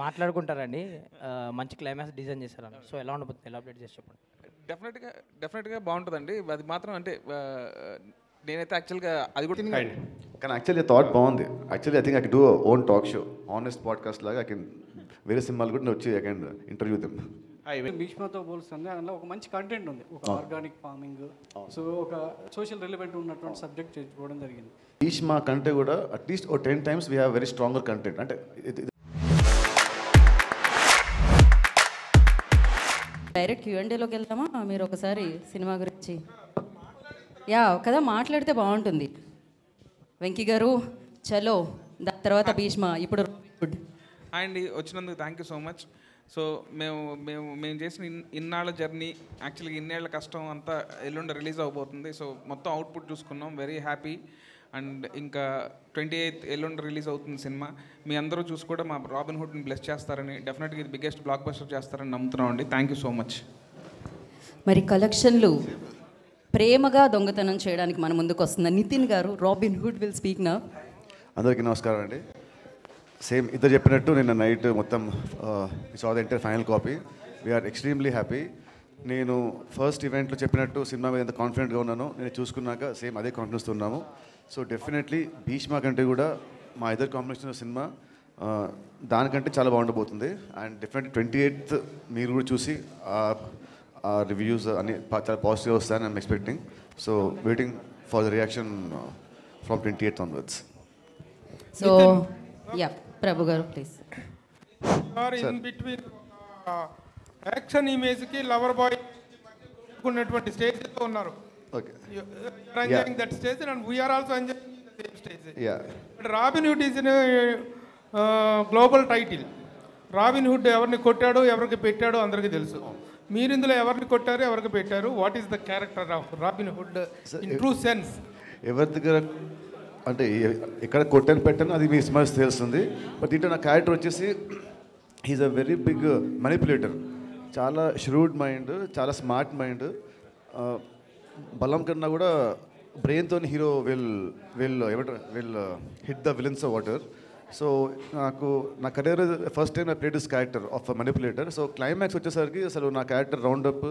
మాట్లాడుకుంటారండి. మంచి climax design చేశారని. So ఎలా ఉండబోతుంది? ఎలాబరేట్ చేసి చెప్పండి. డెఫినెట్గా బాగుంటుందండి. అది మాత్రం అంటే నేనైతే యాక్చువల్గా అది కూడా కానీ యాక్చువల్లీ థాట్ బాగుంది. Actually I think I can do own talk show, honest podcast లాగా. ఐ కెన్ వేరే సినిమాలు కూడా నేను వచ్చి ఐ కెన్ ఇంటర్వ్యూ దెమ్. భీష్మతో పోలుస్తుంది అందులో ఒక మంచి కంటెంట్ ఉంది. ఒక ఆర్గానిక్ ఫార్మింగ్, సో ఒక సోషల్ రిలవెంట్ ఉన్నటువంటి సబ్జెక్ట్ చేసుకోవడం జరిగింది. భీష్మ కంటే కూడా అట్లీస్ట్ ఓ 10 times we have very stronger content. అంటే డైరెక్ట్ Q&Aలోకి వెళ్తామా? మీరు ఒకసారి సినిమా గురించి యా కదా మాట్లాడితే బాగుంటుంది. వెంకీ గారు చలో, దాని తర్వాత భీష్మ, ఇప్పుడు గుడ్. అండ్ వచ్చినందుకు thank you so much. So మేము చేసిన ఇన్నాళ్ళ జర్నీ, యాక్చువల్గా ఇన్నేళ్ల కష్టం అంతా ఎల్లుండి రిలీజ్ అవబోతుంది. సో మొత్తం అవుట్పుట్ చూసుకున్నాం, వెరీ హ్యాపీ. అండ్ ఇంకా 28th ఎల్లుండి రిలీజ్ అవుతుంది సినిమా. మీ అందరూ చూసి కూడా మా రాబిన్ హుడ్ని బ్లెస్ చేస్తారని, డెఫినెట్గా ఇది బిగ్గెస్ట్ బ్లాక్ బస్టర్ చేస్తారని నమ్ముతున్నామండి. Thank you so much. మరి కలెక్షన్లు ప్రేమగా దొంగతనం చేయడానికి మన ముందుకు వస్తుంది నితిన్ గారు. రాబిన్ హుడ్ విల్ స్పీక్ నా. అందరికీ నమస్కారం అండి. సేమ్ ఇద్దరు చెప్పినట్టు నిన్న నైట్ మొత్తం it's all the entire final copy. We are extremely happy. నేను ఫస్ట్ ఈవెంట్లో చెప్పినట్టు సినిమా మీద ఎంత కాన్ఫిడెంట్గా ఉన్నానో నేను చూసుకున్నాక సేమ్ అదే కాన్ఫిడెన్స్తో ఉన్నాము. సో డెఫినెట్లీ భీష్మ కంటే కూడా మా ఇద్దరు కాంబినేషన్ సినిమా దానికంటే చాలా బాగుండబోతుంది. అండ్ డెఫినెట్లీ 28th మీరు కూడా చూసి ఆ రివ్యూస్ అన్ని చాలా పాజిటివ్గా వస్తాయని I'm expecting. So waiting for the reaction from 28th onwards. So yeah Prabhu గారు ప్లీజ్. ఇన్ బిట్వీన్ యాక్షన్ ఇమేజ్కి లవర్ బాయ్ ఉన్నటువంటి స్టేజ్లో ఉన్నారు. Okay. You're enjoying that stage and we are also enjoying the same stage. Yeah. But Robin Hood is in a global title. Robin hood ఎవరిని కొట్టాడో ఎవరికి పెట్టాడో అందరికీ తెలుసు. మీరు ఇందులో ఎవరిని కొట్టారో ఎవరికి పెట్టారు? What is the character of robin hood in true sense? ఎవరి దగ్గర అంటే ఎక్కడ కొట్టాను పెట్టాను అది మీ సినిమా తెలుస్తుంది. బట్ దీంట్లో నా క్యారెక్టర్ వచ్చేసి he is a very big manipulator. చాలా ష్రూడ్ మైండ్, చాలా స్మార్ట్ మైండ్. బలం కన్నా కూడా బ్రెయిన్తో hero will hit the villains of water. So నాకు నా career first time I played this character of manipulator. So climax వచ్చేసరికి అసలు నా క్యారెక్టర్ రౌండప్,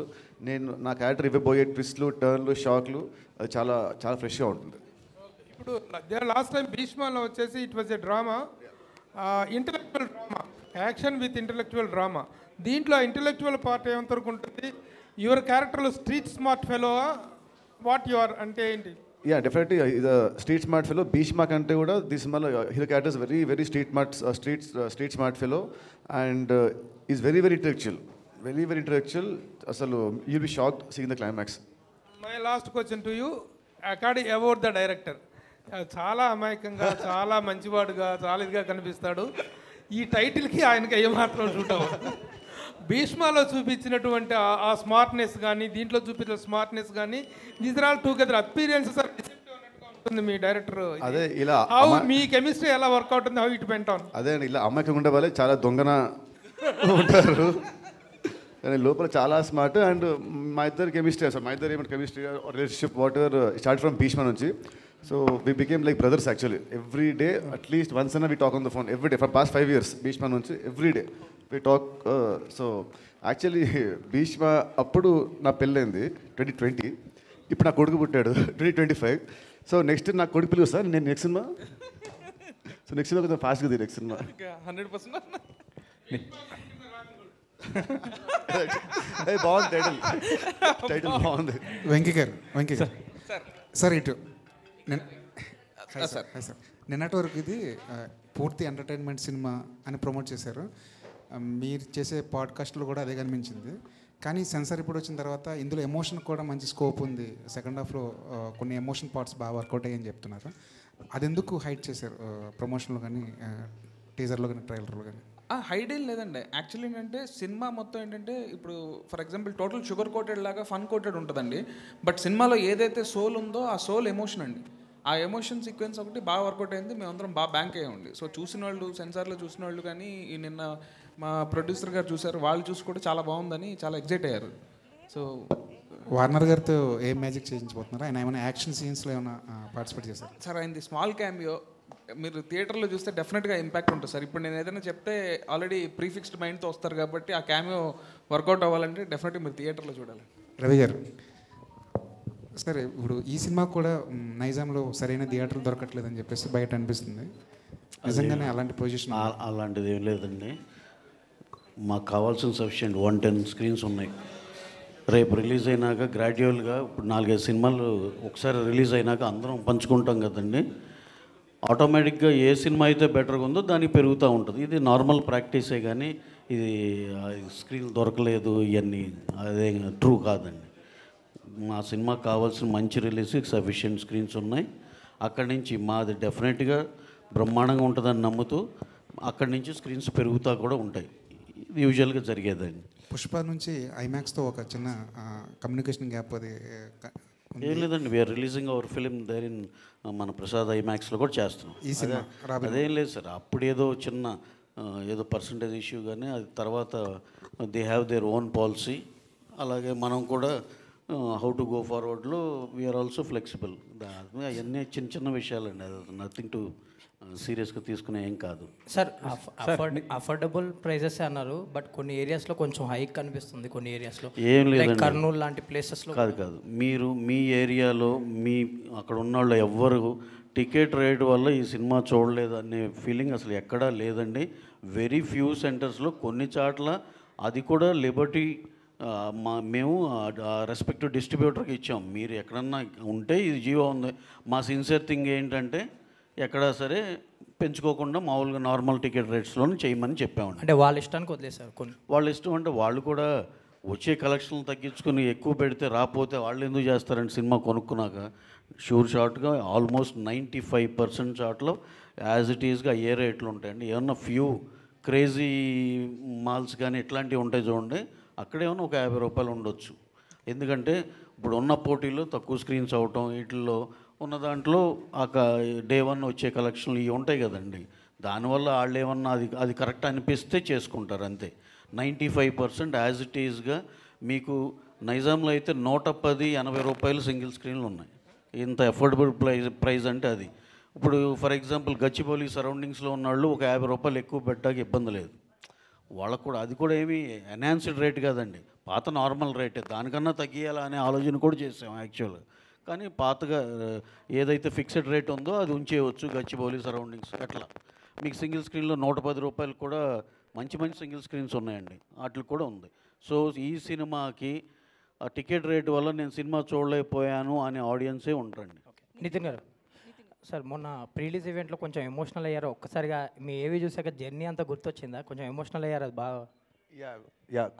నా క్యారెక్టర్ ఇవ్వబోయే ట్విస్ట్లు, టర్న్లు, షాక్లు అది చాలా చాలా ఫ్రెష్గా ఉంటుంది. ఇప్పుడు లాస్ట్ టైం భీష్మలో వచ్చేసి it was a drama, intellectual drama, action with intellectual drama. దీంట్లో ఇంటలెక్చువల్ పార్ట్ ఏమంతవరకు ఉంటుంది? యువర్ క్యారెక్టర్లో street smart fellow, what your అంటే ఏంటి? యా డెఫినెట్లీ ఇది స్ట్రీట్ స్మార్ట్ ఫెలో. భీష్మ కంటే కూడా దిస్ సినిమాలో hero characters very very street smart fellow and is very very intellectual. అసలు you'll be shocked seeing the climax. My last question to you about the director. చాలా అమాయకంగా, చాలా మంచివాడుగా, చాలా ఇదిగా కనిపిస్తాడు. ఈ టైటిల్కి ఆయనకి ఏమాత్రం షూట్ అవ్వదు. భీష్మలో చూపించినటువంటి ఆ స్మార్ట్నెస్ కానీ, దీంట్లో చూపించిన స్మార్ట్నెస్ కానీ, these are all together appearances are ఉంటుంది మీ డైరెక్టర్. అదే ఇలా హౌ మీ కెమిస్ట్రీ ఎలా వర్కౌట్ ఉంది, హౌ ఇట్ వెంట్ ఆన్? అదే అండి, ఇలా అమ్మాయికి ఉండే వాళ్ళే చాలా దొంగన ఉంటారు కానీ లోపల చాలా స్మార్ట్. అండ్ మా ఇద్దరు కెమిస్ట్రీ, అసలు మా ఇద్దరు ఏమంటే chemistry relationship whatever start from Bheeshma నుంచి. So we became like brothers actually. Every day at least once అన్న we talk on the phone every day for past 5 years. Bheeshma నుంచి every day we talk. So actually Bheeshma అప్పుడు నా పెళ్ళైంది 2020, ఇప్పుడు నా కొడుకు పుట్టాడు 2025. సో నెక్స్ట్ నా కొడుకు పిలుగు సార్ నేను next cinema. So next cinema కొంచెం ఫాస్ట్గా నెక్స్ట్ సినిమా 100%. బాగుంది టైటిల్ బాగుంది. వెంకీ గారు సార్ ఇటు సార్ నిన్నటి వరకు ఇది పూర్తి ఎంటర్టైన్మెంట్ సినిమా అని ప్రమోట్ చేశారు. మీరు చేసే పాడ్కాస్ట్లో కూడా అదే కనిపించింది. కానీ సెన్సార్ ఇప్పుడు వచ్చిన తర్వాత ఇందులో ఎమోషన్ కూడా మంచి స్కోప్ ఉంది. సెకండ్ హాఫ్లో కొన్ని ఎమోషన్ పార్ట్స్ బాగా వర్కౌట్ అయ్యని చెప్తున్నారు. అది ఎందుకు హైట్ చేశారు ప్రమోషన్లో కానీ, టీజర్లో కానీ, ట్రైలర్లో కానీ? హైడ్ ఏం లేదండి. యాక్చువల్లీ ఏంటంటే సినిమా మొత్తం ఏంటంటే ఇప్పుడు for example total sugar coated లాగా ఫన్ కోటెడ్ ఉంటుందండి. బట్ సినిమాలో ఏదైతే సోల్ ఉందో ఆ సోల్ ఎమోషన్ అండి. ఆ ఎమోషన్ సీక్వెన్స్ ఒకటి బాగా వర్కౌట్ అయింది. మేమందరం బాగా బ్యాంక్ అయ్యండి. సో చూసిన వాళ్ళు, సెన్సార్లో చూసిన వాళ్ళు కానీ, నిన్న మా ప్రొడ్యూసర్ గారు చూసారు, వాళ్ళు చూసి కూడా చాలా బాగుందని చాలా ఎగ్జైట్ అయ్యారు. సో వార్నర్ గారితో ఏం మ్యాజిక్ చేయించబోతున్నారు? ఆయన ఏమైనా యాక్షన్ సీన్స్లో ఏమైనా పార్టిసిపేట్ చేశారు? సార్ అయింది స్మాల్ క్యామియో, మీరు థియేటర్లో చూస్తే డెఫినెట్గా ఇంపాక్ట్ ఉంటుంది సార్. ఇప్పుడు నేను ఏదైనా చెప్తే ఆల్రెడీ ప్రీఫిక్స్డ్ మైండ్తో వస్తారు కాబట్టి ఆ క్యామియో వర్కౌట్ అవ్వాలంటే డెఫినెట్గా మీరు థియేటర్లో చూడాలి. రవి గారు, సరే ఇప్పుడు ఈ సినిమా కూడా నైజాంలో సరైన థియేటర్ దొరకట్లేదని చెప్పేసి బయట అనిపిస్తుంది. నిజంగానే అలాంటి పొజిషన్? అలాంటిది ఏం లేదండి. మాకు కావాల్సిన సఫిషియెంట్ 110 స్క్రీన్స్ ఉన్నాయి. రేపు రిలీజ్ అయినాక గ్రాడ్యువల్గా ఇప్పుడు 4-5 సినిమాలు ఒకసారి రిలీజ్ అయినాక అందరం పంచుకుంటాం కదండి. ఆటోమేటిక్గా ఏ సినిమా అయితే బెటర్గా ఉందో దానికి పెరుగుతూ ఉంటుంది. ఇది నార్మల్ ప్రాక్టీసే, కానీ ఇది స్క్రీన్ దొరకలేదు ఇవన్నీ అదే ట్రూ కాదండి. మా సినిమాకి కావాల్సిన మంచి రిలీజ్కి సఫిషియెంట్ స్క్రీన్స్ ఉన్నాయి. అక్కడి నుంచి మాది డెఫినెట్గా బ్రహ్మాండంగా ఉంటుందని నమ్ముతూ అక్కడి నుంచి స్క్రీన్స్ పెరుగుతూ కూడా ఉంటాయి. ఇది యూజువల్గా జరిగేదండి. పుష్ప నుంచి ఐమాక్స్తో ఒక చిన్న కమ్యూనికేషన్ గ్యాప్ అది ఏం లేదండి. We are releasing our film there in మన ప్రసాద్ ఐమాక్స్లో కూడా చేస్తున్నాం. ఈ సినిమా అదేం లేదు సార్, అప్పుడు ఏదో చిన్న ఏదో పర్సంటేజ్ ఇష్యూ, కానీ అది తర్వాత they have their own policy. అలాగే మనం కూడా హౌ టు గో ఫార్వర్డ్లో వీఆర్ ఆల్సో ఫ్లెక్సిబుల్. అవన్నీ చిన్న చిన్న విషయాలండి, అది నథింగ్ టు సీరియస్గా తీసుకునే ఏం కాదు సార్. అఫోర్డబుల్ ప్రైజెస్ అన్నారు, బట్ కొన్ని ఏరియాస్లో కొంచెం హైక్ కనిపిస్తుంది. కొన్ని ఏరియాస్లో ఏం లేదండి, కర్నూలు లాంటి ప్లేసెస్లో కాదు. మీరు మీ ఏరియాలో మీ అక్కడ ఉన్న వాళ్ళు ఎవ్వరు టికెట్ రేట్ వల్ల ఈ సినిమా చూడలేదు అనే ఫీలింగ్ అసలు ఎక్కడా లేదండి. వెరీ ఫ్యూ సెంటర్స్లో, కొన్ని చాట్ల అది కూడా లిబర్టీ మేము రెస్పెక్టివ్ డిస్ట్రిబ్యూటర్కి ఇచ్చాం. మీరు ఎక్కడన్నా ఉంటే ఇది జియో ఉంది. మా సిన్సియర్ థింగ్ ఏంటంటే ఎక్కడా సరే పెంచుకోకుండా మామూలుగా నార్మల్ టికెట్ రేట్స్లోనే చేయమని చెప్పామండి. అంటే వాళ్ళ ఇష్టానికి వదిలేసారు. కొన్ని వాళ్ళ ఇష్టం అంటే వాళ్ళు కూడా వచ్చే కలెక్షన్లు తగ్గించుకుని ఎక్కువ పెడితే రాకపోతే వాళ్ళు ఎందుకు చేస్తారంటే సినిమా కొనుక్కున్నాక షూర్ షార్ట్గా ఆల్మోస్ట్ 95% షార్ట్లో యాజ్ ఇట్ ఈస్గా ఏ రేట్లు ఉంటాయండి. ఏమన్నా ఫ్యూ క్రేజీ మాల్స్ కానీ ఇట్లాంటివి ఉంటాయి చూడండి, అక్కడేమన్నా ఒక 50 రూపాయలు ఉండొచ్చు. ఎందుకంటే ఇప్పుడు ఉన్న పోటీలో తక్కువ స్క్రీన్స్ అవటం, వీటిల్లో ఉన్న దాంట్లో డే 1 వచ్చే కలెక్షన్లు ఇవి ఉంటాయి కదండి. దానివల్ల వాళ్ళు ఏమన్నా అది కరెక్ట్ అనిపిస్తే చేసుకుంటారు అంతే. 95% యాజ్ ఇట్ ఈజ్గా మీకు నైజాంలో అయితే 110-80 రూపాయలు సింగిల్ స్క్రీన్లు ఉన్నాయి. ఇంత అఫోర్డబుల్ ప్రైస్ అంటే అది. ఇప్పుడు ఫర్ ఎగ్జాంపుల్ గచ్చిబౌలి సరౌండింగ్స్లో ఉన్న వాళ్ళు ఒక 50 రూపాయలు ఎక్కువ పెట్టడానికి ఇబ్బంది లేదు. వాళ్ళకు కూడా అది కూడా ఏమీ ఎన్హాన్స్డ్ రేట్ కాదండి, పాత నార్మల్ రేటే. దానికన్నా తగ్గియాలా అనే ఆలోచన కూడా చేసాం యాక్చువల్గా. కానీ పాతగా ఏదైతే ఫిక్స్డ్ రేట్ ఉందో అది ఉంచేయవచ్చు గచ్చిబౌలి సరౌండింగ్స్. అట్లా మీకు సింగిల్ స్క్రీన్లో 110 రూపాయలు కూడా మంచి మంచి సింగిల్ స్క్రీన్స్ ఉన్నాయండి, వాటికి కూడా ఉంది. సో ఈ సినిమాకి ఆ టికెట్ రేట్ వల్ల నేను సినిమా చూడలేకపోయాను అనే ఆడియన్సే ఉంటారండి. నితిన్ గారు, సార్ మొన్న ప్రీలీజ్ ఈవెంట్లో కొంచెం ఎమోషనల్ అయ్యారు. ఒక్కసారిగా మీ ఏవి చూసాక జర్నీ అంతా గుర్తొచ్చిందా? కొంచెం ఎమోషనల్ అయ్యారు అది బాగా?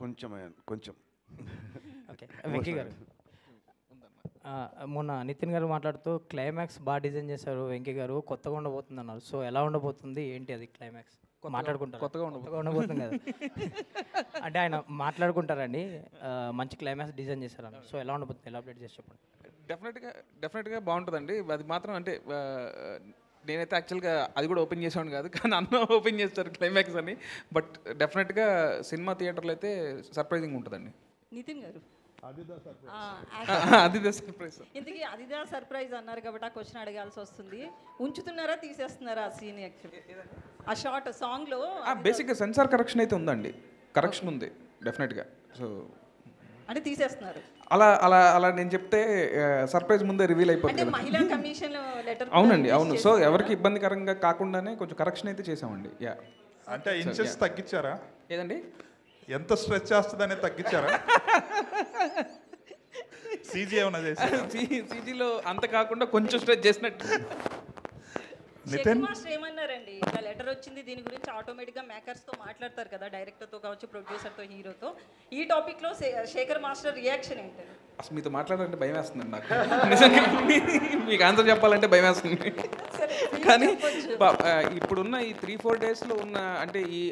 కొంచెం ఓకే. వెంకీ గారు, మొన్న నితిన్ గారు మాట్లాడుతూ క్లైమాక్స్ బాగా డిజైన్ చేశారు వెంకీ గారు, కొత్తగా ఉండబోతుంది అన్నారు. సో ఎలా ఉండబోతుంది, ఏంటి అది క్లైమాక్స్? మాట్లాడుకుంటారు కొత్తగా ఉండబోతుంది కదా అంటే ఆయన మాట్లాడుకుంటారండి. మంచి క్లైమాక్స్ డిజైన్ చేశారు అన్నారు. సో ఎలా ఉండబోతుంది, ఎలా అప్డేట్ చేసి చెప్పండి. డెఫినెట్గా బాగుంటుందండి. అది మాత్రం అంటే నేనైతే యాక్చువల్గా అది కూడా ఓపెన్ చేసేవాడిని కాదు, కానీ అన్న ఓపెన్ చేస్తారు క్లైమాక్స్ అని. బట్ డెఫినెట్గా సినిమా థియేటర్లో అయితే సర్ప్రైజింగ్ ఉంటుందండి. నితిన్ గారు, అదిదా సర్ప్రైజ్. ఇంతకీ అదిదా సర్ప్రైజ్ అన్నారు కాబట్టి ఆ క్వశ్చన్ అడగాల్సి వస్తుంది. ఉంచుతున్నారా తీసేస్తున్నారా ఆ సీన్? ఆ షార్ట్ సాంగ్లో బేసిక్గా సెన్సార్ కరెక్షన్ అయితే ఉందండి, కరెక్షన్ ఉంది డెఫినెట్గా. సో అంటే తీసేస్తున్నారు అలా అలా అలా నేను చెప్తే సర్ప్రైజ్ ముందే రివీల్ అయిపోతుంది. మహిళా కమిషన్ లెటర్ అవునండి, అవును. సో ఎవరికి ఇబ్బందికరంగా కాకుండానే కొంచెం కరెక్షన్ అయితే చేసామండి. యా, అంటే ఇంచెస్ తగ్గించారా? ఏదండి, ఎంత స్ట్రెచ్ చేస్తుందనే తగ్గించారా? సీజీ ఏమన్నా చేశారా? సీజీలో అంత కాకుండా కొంచెం స్ట్రెచ్ చేసినట్టు. నితిన్ మాస్టర్ ఏమన్నారండి, ఇలా లెటర్ వచ్చింది దీని గురించి ఆటోమేటిక్గా మేకర్స్తో మాట్లాడతారు కదా, డైరెక్టర్తో కావచ్చు, ప్రొడ్యూసర్తో, హీరోతో. ఈ టాపిక్లో శేఖర్ మాస్టర్ రియాక్షన్ ఏంటి? అసలు మీతో మాట్లాడాలంటే భయం వేస్తుందండి నాకు, నిజంగా. మీకు ఆన్సర్ చెప్పాలంటే భయం వేస్తుంది. కానీ ఇప్పుడున్న ఈ 3-4 డేస్లో ఉన్న అంటే ఈ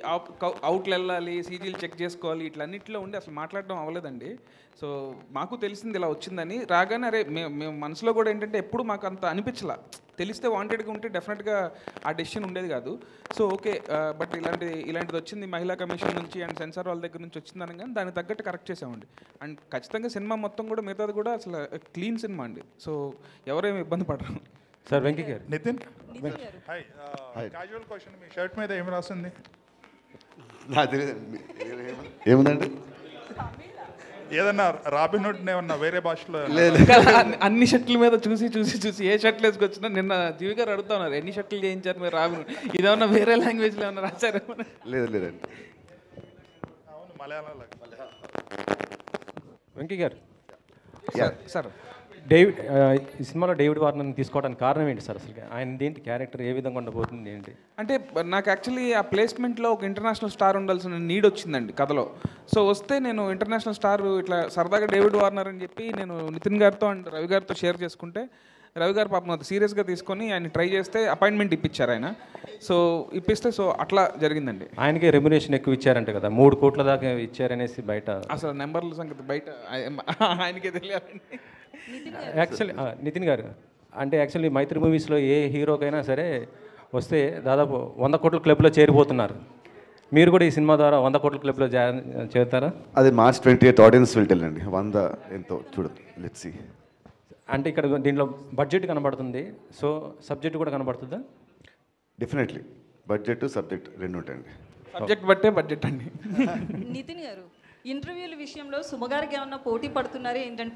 అవుట్లు వెళ్ళాలి, సీజీలు చెక్ చేసుకోవాలి, ఇట్లన్నింటిలో ఉండి అసలు మాట్లాడడం అవ్వలేదండి. సో మాకు తెలిసింది ఇలా వచ్చిందని. రాగానే అరే మేము మనసులో కూడా ఏంటంటే ఎప్పుడు మాకు అంత అనిపించలా. తెలిస్తే వాంటెడ్గా ఉంటే డెఫినెట్గా ఆ డెసిషన్ ఉండేది కాదు. సో ఓకే, బట్ ఇలాంటిది వచ్చింది మహిళా కమిషన్ నుంచి అండ్ సెన్సార్ వాళ్ళ దగ్గర నుంచి వచ్చిందని, కానీ దానికి తగ్గట్టు కరెక్ట్ చేసామండి. అండ్ ఖచ్చితంగా సినిమా మొత్తం కూడా మిగతాది కూడా అసలు క్లీన్ సినిమా అండి. సో ఎవరేమి ఇబ్బంది పడరు. సార్ వెంకీ గారు. నితిన్ హాయ్. క్యాజువల్ క్వశ్చన్, మీ షర్ట్ మీద ఏం రాస్తుంది? నాకు తెలియదు ఏముందండి. ఏదన్నా రాబిన్ హుడ్ ఏమన్నా వేరే భాషలో? అన్ని షర్ట్ల మీద చూసి చూసి చూసి ఏ షర్ట్లు వేసుకొచ్చినా నిన్న జీవి గారు అడుగుతా ఉన్నారు ఎన్ని షర్ట్లు చేయించారు మీరు రాబిన్ హుడ్, ఇదేమన్నా వేరే లాంగ్వేజ్లో ఏమన్నా రాశారు? లేదండి. అవును, మలయాళంలో. వెంకీ గారు సార్ డేవిడ్ ఈ సినిమాలో డేవిడ్ వార్నర్ని తీసుకోవడానికి కారణం ఏంటి సార్? అసలు ఆయన ఏంటి క్యారెక్టర్ ఏ విధంగా ఉండబోతుంది ఏంటి? అంటే నాకు యాక్చువల్లీ ఆ ప్లేస్మెంట్లో ఒక ఇంటర్నేషనల్ స్టార్ ఉండాల్సిన నీడ్ వచ్చిందండి కథలో. సో వస్తే నేను ఇంటర్నేషనల్ స్టార్ ఇట్లా సరదాగా డేవిడ్ వార్నర్ అని చెప్పి నేను నితిన్ గారితో అండ్ రవి గారితో షేర్ చేసుకుంటే రవి గారు పాపం అది సీరియస్గా తీసుకొని ఆయన ట్రై చేస్తే అపాయింట్మెంట్ ఇప్పించారు ఆయన. సో ఇప్పిస్తే సో అట్లా జరిగిందండి. ఆయనకి రెమ్యునేషన్ ఎక్కువ ఇచ్చారంట కదా, 3 కోట్ల దాకా ఇచ్చారనేసి బయట. అసలు నెంబర్ల సంగతి బయట ఆయనకే తెలియాలండి. యాక్చువల్లీ నితిన్ గారు అంటే యాక్చువల్లీ మైత్రి మూవీస్లో ఏ హీరోకైనా సరే వస్తే దాదాపు 100 కోట్ల క్లబ్లో చేరిపోతున్నారు. మీరు కూడా ఈ సినిమా ద్వారా 100 కోట్ల క్లబ్లో చేరుతారా? అది March 28 ఆడియన్స్ విల్ టెల్ అండి. 100 ఎంతో చూడండి, లెట్స్ సీ. అంటే ఇక్కడ దీంట్లో బడ్జెట్ కనబడుతుంది, సో సబ్జెక్ట్ కూడా కనబడుతుందా? డెఫినెట్లీ బడ్జెట్ సబ్జెక్ట్ రెండు ఉంటాయండి. సబ్జెక్ట్ బట్టే బడ్జెట్ అండి. నితిన్ గారు, ఇంటర్వ్యూల విషయంలో సుమగారికి ఏమన్నా పోటీ పడుతున్నారు ఏంటంటే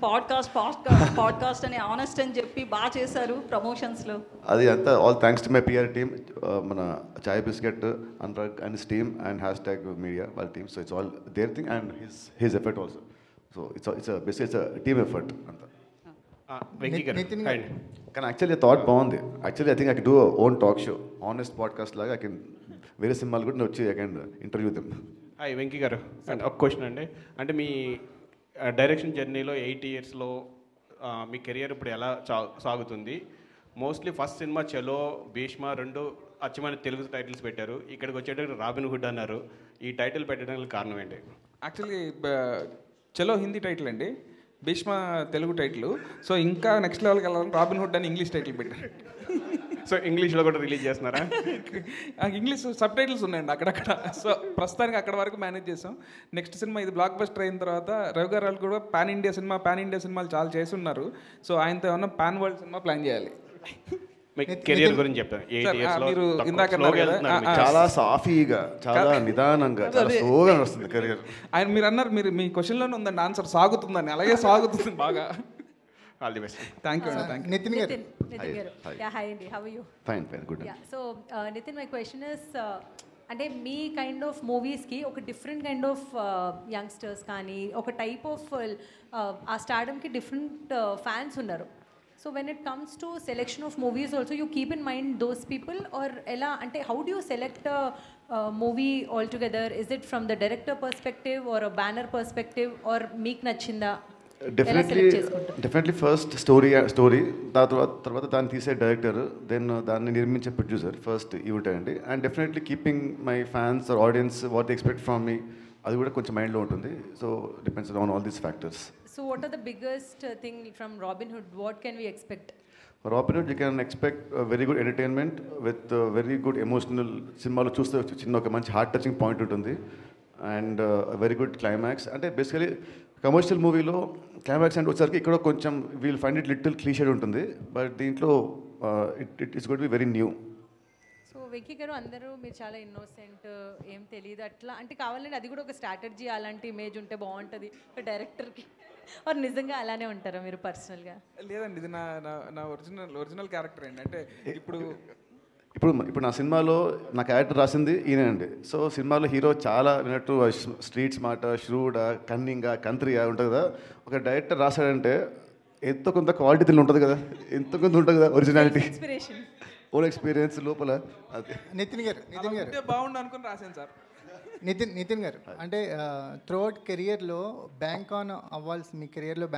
పాడ్కాస్ట్ అని ఆనెస్ట్ అని చెప్పి బాగా చేశారు ప్రమోషన్స్లో. అది అంతా all thanks to my PR team, మన Chai biscuit Anurag and his team and #media వాళ్ళ టీమ్. So it's all their thing and his effort also. So it's team effort అంతా. కానీ యాక్చువల్లీ థాట్ బాగుంది. Actually I think I can do own talk show, honest podcast లాగా. I can వేరే సినిమాలు కూడా వచ్చి I can interview them. Hi Venky గారు, and ఒక క్వశ్చన్ అండి. అంటే మీ డైరెక్షన్ జర్నీలో 8 ఇయర్స్లో మీ కెరియర్ ఇప్పుడు ఎలా సాగుతుంది? మోస్ట్లీ ఫస్ట్ సినిమా చలో, భీష్మ 2 అచ్చమైన తెలుగు టైటిల్స్ పెట్టారు. ఇక్కడికి వచ్చేటప్పుడు రాబిన్ హుడ్ అన్నారు. ఈ టైటిల్ పెట్టడానికి కారణం ఏంటి? యాక్చువల్లీ చలో హిందీ టైటిల్ అండి, భీష్మ తెలుగు టైటిల్. సో ఇంకా నెక్స్ట్ లెవెల్కి వెళ్ళాలని రాబిన్ హుడ్ అని ఇంగ్లీష్ టైటిల్ పెట్టారు. సో ఇంగ్లీష్లో కూడా రిలీజ్ చేస్తున్నారా? ఇంగ్లీష్ సబ్ టైటిల్స్ ఉన్నాయండి అక్కడక్కడ. సో ప్రస్తుతానికి అక్కడ వరకు మేనేజ్ చేసాం. నెక్స్ట్ సినిమా ఇది బ్లాక్ బస్టర్ అయిన తర్వాత రవి గారు వాళ్ళు కూడా పాన్ ఇండియా సినిమాలు చాలా చేసి ఉన్నారు. సో ఆయనతో ఏమన్నా పాన్ వరల్డ్ సినిమా ప్లాన్ చేయాలి. కెరియర్ గురించి చెప్తాను. మీరు ఇందాక చాలా సాఫీగా, చాలా నిదానంగా, చాలా స్లోగా వస్తుంది కెరియర్. ఆయన మీరు అన్నారు, మీ క్వశ్చన్లోనే ఉందండి ఆన్సర్, సాగుతుందని. అలాగే సాగుతుంది బాగా. All the best. Thank you. Nitin garu. Hi అండి, how are you? Fine good. So Nitin, my question is, అంటే మీ కైండ్ ఆఫ్ మూవీస్కి ఒక డిఫరెంట్ కైండ్ ఆఫ్ యంగ్స్టర్స్ కానీ ఒక టైప్ ఆఫ్ ఆ స్టార్డమ్కి డిఫరెంట్ ఫ్యాన్స్ ఉన్నారు. So when it comes to selection of movies also you keep in mind those people, or ఎలా అంటే how do you select movie all together? Is it from the director perspective or banner perspective, or మీకు నచ్చిందా? Definitely first story తర్వాత దాన్ని తీసే director, then దాన్ని నిర్మించే producer first ఇవి ఉంటాయండి. And definitely keeping my fans or audience what they expect from me, అది కూడా కొంచెం మైండ్లో ఉంటుంది. So depends on all these factors. So what are the biggest thing from Robin Hood? What can we expect? Robin Hood you can expect very good entertainment with very good emotional. సినిమాలో చూస్తే చిన్న ఒక మంచి heart touching point ఉంటుంది and very good climax. అంటే basically commercial మూవీలో climax అంటే వచ్చేసరికి ఇక్కడ కొంచెం we'll find it little cliched ఉంటుంది, బట్ దీంట్లో it is got be very new. So Venky garu, అందరూ మీరు చాలా ఇన్నోసెంట్, ఏం తెలియదు అట్లా అంటే కావాలంటే అది కూడా ఒక స్ట్రాటజీ, అలాంటి ఇమేజ్ ఉంటే బాగుంటుంది డైరెక్టర్కి, ఆర్ నిజంగా అలానే ఉంటారా మీరు పర్సనల్గా? లేదండి, ఇది నా ఒరిజినల్ క్యారెక్టర్ అండి. అంటే ఇప్పుడు నా సినిమాలో నా క్యారెక్టర్ రాసింది ఈయన అండి. సో సినిమాలో హీరో చాలా విన్నట్టు స్ట్రీట్ స్మార్ట్, ష్రూడ్, కన్నింగ్, కంత్రీగా ఉంటుంది కదా. ఒక డైరెక్టర్ రాశాడంటే ఎంతో కొంత క్వాలిటీ ఉంటుంది కదా, ఎంతో కొంత ఉంటుంది కదా ఒరిజినాలిటీ, ఓన్ ఎక్స్పీరియన్స్ లోపల. అదే నితిన్ గారు బాగుండు అనుకుని రాశాను సార్. నితిన్ గారు, అంటే త్రూఅవుట్ కెరియర్లో బ్యాంక్ ఆన్ మీ కెరియర్లో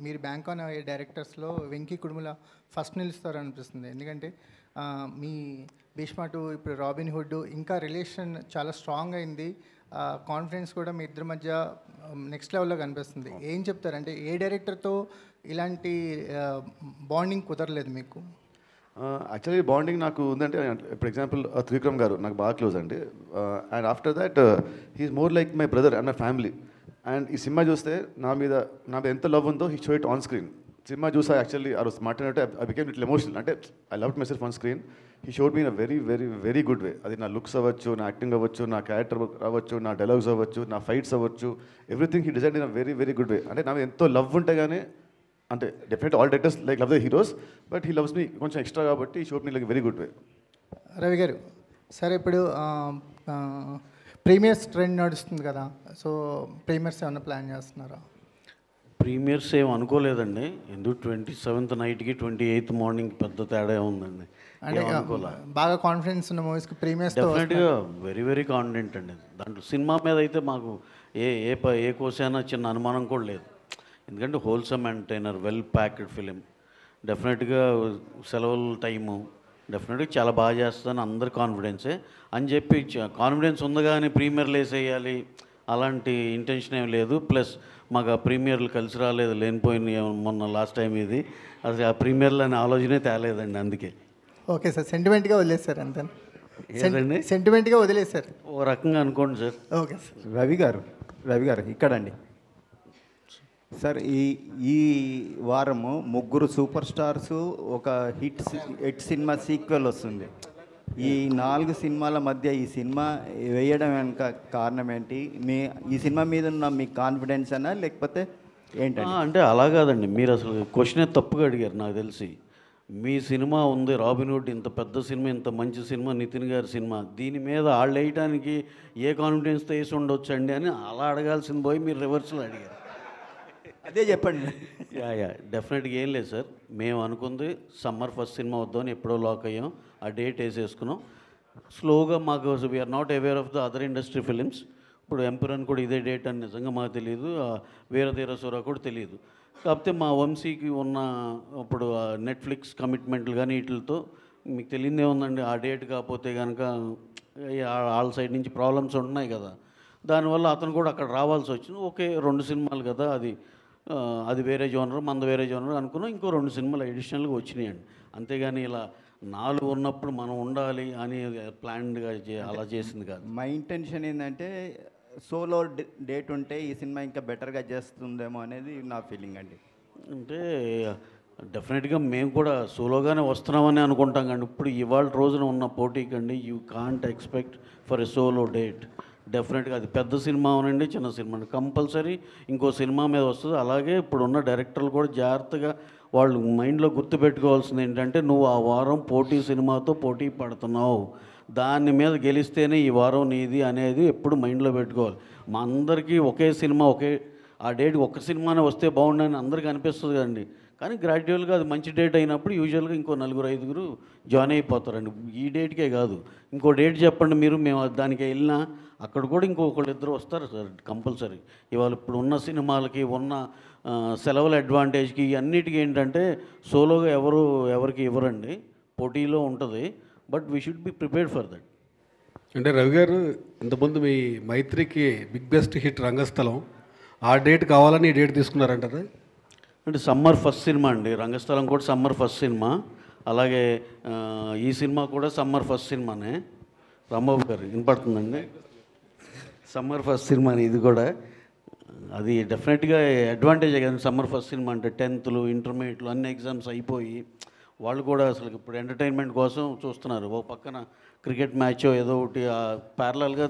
మీరు బ్యాంక్ ఆన్ అయ్యే డైరెక్టర్స్లో వెంకీ కుడుముల ఫస్ట్ నిలుస్తారు అనిపిస్తుంది. ఎందుకంటే మీ భీష్మ 2, ఇప్పుడు రాబిన్ హుడ్, ఇంకా రిలేషన్ చాలా స్ట్రాంగ్ అయింది, కాన్ఫిడెన్స్ కూడా మీ ఇద్దరి మధ్య నెక్స్ట్ లెవెల్లో కనిపిస్తుంది. ఏం చెప్తారంటే ఏ డైరెక్టర్తో ఇలాంటి బాండింగ్ కుదరలేదు మీకు? యాక్చువల్లీ బాండింగ్ నాకు ఉందంటే, ఫర్ ఎగ్జాంపుల్ త్రివిక్రమ్ గారు నాకు బాగా క్లోజ్ అండి. And after that he's more like my brother and my family. And ఈ సినిమా చూస్తే నా మీద ఎంత లవ్ ఉందో he show it on screen. Cinema చూసా యాక్చువల్లీ ఆ రోజు మాట్లాడినట్టు ఐ బికేమ్ లిటిల్ ఎమోషనల్. అంటే I love myself on screen. He showed me in a very very very good way. అది నా లుక్స్ అవ్వచ్చు, నా యాక్టింగ్ అవ్వచ్చు, నా క్యారెక్టర్ అవ్వచ్చు, నా డైలాగ్స్ అవ్వచ్చు, నా ఫైట్స్ అవ్వచ్చు, everything he design in a very very good వే. అంటే నాకు ఎంతో లవ్ ఉంటే కానీ, అంటే definite all directors like love the heroes, but he loves me కొంచెం ఎక్స్ట్రా కాబట్టి he showed me like very good వే. రవి గారు, సరే ఇప్పుడు ప్రీమియర్స్ ట్రెండ్ నడుస్తుంది కదా, సో ప్రీమియర్స్ ఏమైనా ప్లాన్ చేస్తున్నారా? ప్రీమియర్స్ ఏం అనుకోలేదండి. ఎందుకు 27th నైట్కి 28th మార్నింగ్ పెద్ద తేడా ఉందండి. అంటే బాగా కాన్ఫిడెన్స్ ఉన్న మూవీస్కి ప్రీమియర్స్ డెఫినెట్గా వెరీ వెరీ కాన్ఫిడెంట్ అండి. దాంట్లో సినిమా మీద అయితే మాకు ఏ కోసైనా చిన్న అనుమానం కూడా లేదు. ఎందుకంటే wholesome entertainer, well packed film. డెఫినెట్గా సెలవుల టైము డెఫినెట్గా చాలా బాగా చేస్తుందని అందరి కాన్ఫిడెన్సే అని చెప్పి కాన్ఫిడెన్స్ ఉంది కానీ ప్రీమియర్లు వేసేయాలి అలాంటి ఇంటెన్షన్ ఏం లేదు. ప్లస్ మాకు ఆ ప్రీమియర్లు కలిసి రాలేదు, లేనిపోయిన మొన్న లాస్ట్ టైం ఇది అది ఆ ప్రీమియర్లు అనే ఆలోచనే తేలేదండి. అందుకే ఓకే సార్, సెంటిమెంట్గా వదిలేశారు అంతే. ఏదండి సెంటిమెంట్గా వదిలేశారు ఓ రకంగా అనుకోండి సార్. Okay sir. రవి గారు ఇక్కడండి సార్. ఈ వారము 3 సూపర్ స్టార్స్, ఒక హిట్ సినిమా సీక్వెల్ వస్తుంది. ఈ 4 సినిమాల మధ్య ఈ సినిమా వేయడం వెనుక కారణం ఏంటి? ఈ సినిమా మీద ఉన్న మీ కాన్ఫిడెన్స్ అనా లేకపోతే ఏంటంటే? అంటే అలా కాదండి, మీరు అసలు క్వశ్చనే తప్పుగా అడిగారు. నాకు తెలిసి మీ సినిమా ఉంది రాబిన్హుడ్, ఇంత పెద్ద సినిమా, ఇంత మంచి సినిమా, నితిన్ గారి సినిమా, దీని మీద వాళ్ళు వేయటానికి ఏ కాన్ఫిడెన్స్తో వేసి ఉండొచ్చు అండి అని అలా అడగాల్సింది పోయి మీరు రివర్స్లో అడిగారు. అదే చెప్పండి. యా డెఫినెట్గా ఏం లేదు సార్. మేము అనుకుంది సమ్మర్ ఫస్ట్ సినిమా వద్దామని ఎప్పుడో లాక్ అయ్యాం. ఆ డేట్ వేసేసుకున్నాం స్లోగా. మాకు we are not aware of the other industry films. ఇప్పుడు ఎంపురన్ కూడా ఇదే డేట్ అని నిజంగా మాకు తెలియదు, వీరధీరసుర కూడా తెలియదు. కాకపోతే మా వంశీకి ఉన్న ఇప్పుడు నెట్ఫ్లిక్స్ కమిట్మెంట్లు కానీ వీటితో మీకు తెలియదు ఏముందండి. ఆ డేట్ కాకపోతే కనుక వాళ్ళ సైడ్ నుంచి ప్రాబ్లమ్స్ ఉంటున్నాయి కదా, దానివల్ల అతను కూడా అక్కడ రావాల్సి వచ్చింది. ఓకే 2 సినిమాలు కదా, అది వేరే జోనర్, మంద వేరే జోనర్ అనుకున్నాం. ఇంకో 2 సినిమాలు అడిషనల్గా వచ్చినాయండి. అంతేగాని ఇలా 4 ఉన్నప్పుడు మనం ఉండాలి అని ప్లాన్డ్గా అలా చేసింది కాదు. మా ఇంటెన్షన్ ఏంటంటే సోలో డేట్ ఉంటే ఈ సినిమా ఇంకా బెటర్గా చేస్తుందేమో అనేది నా ఫీలింగ్ అండి. అంటే డెఫినెట్గా మేము కూడా సోలోగానే వస్తున్నామని అనుకుంటాం కండి. ఇప్పుడు ఇవాళ రోజున ఉన్న పోటీకండి you can't expect for a solo date. డెఫినెట్గా అది పెద్ద సినిమా అవునండి, చిన్న సినిమా కంపల్సరీ ఇంకో సినిమా మీద వస్తుంది. అలాగే ఇప్పుడున్న డైరెక్టర్లు కూడా జాగ్రత్తగా వాళ్ళు మైండ్లో గుర్తుపెట్టుకోవాల్సింది ఏంటంటే, నువ్వు ఆ వారం పోటీ సినిమాతో పోటీ పడుతున్నావు, దాని మీద గెలిస్తేనే ఈ వారం నీది అనేది ఎప్పుడు మైండ్లో పెట్టుకోవాలి. మా అందరికీ ఒకే సినిమా ఆ డేట్ ఒక్క సినిమానే వస్తే బాగుండని అందరికీ అనిపిస్తుంది కదండి. కానీ గ్రాడ్యువల్గా అది మంచి డేట్ అయినప్పుడు యూజువల్గా ఇంకో 4-5 జాయిన్ అయిపోతారండి. ఈ డేట్కే కాదు, ఇంకో డేట్ చెప్పండి మీరు, మేము దానికి వెళ్ళినా అక్కడ కూడా ఇంకొకళ్ళిద్దరు వస్తారు సార్ కంపల్సరీ. ఇవాళ ఇప్పుడు ఉన్న సినిమాలకి ఉన్న సెలవుల అడ్వాంటేజ్కి అన్నిటికీ ఏంటంటే సోలోగా ఎవరికి ఇవ్వరండి, పోటీలో ఉంటుంది. But we should be prepared for that. అంటే రవి గారు, ఇంతకుముందు మీ మైత్రికి బిగ్ బెస్ట్ హిట్ రంగస్థలం, ఆ డేట్ కావాలని ఈ డేట్ తీసుకున్నారంటారా? అంటే సమ్మర్ ఫస్ట్ సినిమా అండి, రంగస్థలం కూడా సమ్మర్ ఫస్ట్ సినిమా. అలాగే ఈ సినిమా కూడా సమ్మర్ ఫస్ట్ సినిమానే. రాంబాబు గారు వినపడుతుందండి, సమ్మర్ ఫస్ట్ సినిమా ఇది కూడా. అది డెఫినెట్గా అడ్వాంటేజే కదండి. సమ్మర్ ఫస్ట్ సినిమా అంటే 10th ఇంటర్మీడియట్లు అన్ని ఎగ్జామ్స్ అయిపోయి వాళ్ళు కూడా అసలు ఇప్పుడు ఎంటర్టైన్మెంట్ కోసం చూస్తున్నారు. ఓ పక్కన క్రికెట్ మ్యాచ్ ఏదో ఒకటి ప్యారలల్గా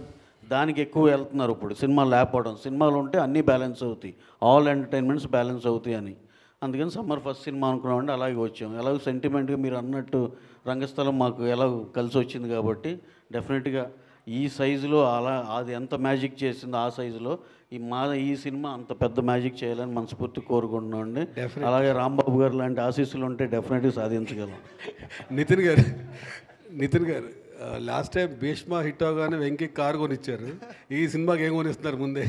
దానికి ఎక్కువ వెళ్తున్నారు. ఇప్పుడు సినిమాలు లేకపోవడం, సినిమాలు ఉంటే అన్నీ బ్యాలెన్స్ అవుతాయి, ఆల్ ఎంటర్టైన్మెంట్స్ బ్యాలెన్స్ అవుతాయి అని. అందుకని సమ్మర్ ఫస్ట్ సినిమా అనుకున్నామండి, అలాగే వచ్చాం. ఎలాగో సెంటిమెంట్గా మీరు అన్నట్టు రంగస్థలం మాకు ఎలా కలిసి వచ్చింది కాబట్టి డెఫినెట్గా ఈ సైజులో అది ఎంత మ్యాజిక్ చేసిందో ఆ సైజులో ఈ సినిమా అంత పెద్ద మ్యాజిక్ చేయాలని మనస్ఫూర్తి కోరుకుంటున్నాం అండి. అలాగే రాంబాబు గారు లాంటి ఆశీస్సులు ఉంటే డెఫినెట్గా సాధించగలం. నితిన్ గారు లాస్ట్ టైం భీష్మ హిట్ అవగానే వెంకీ కారు కొనిచ్చారు, ఈ సినిమాకి ఏం కొనిస్తున్నారు ముందే?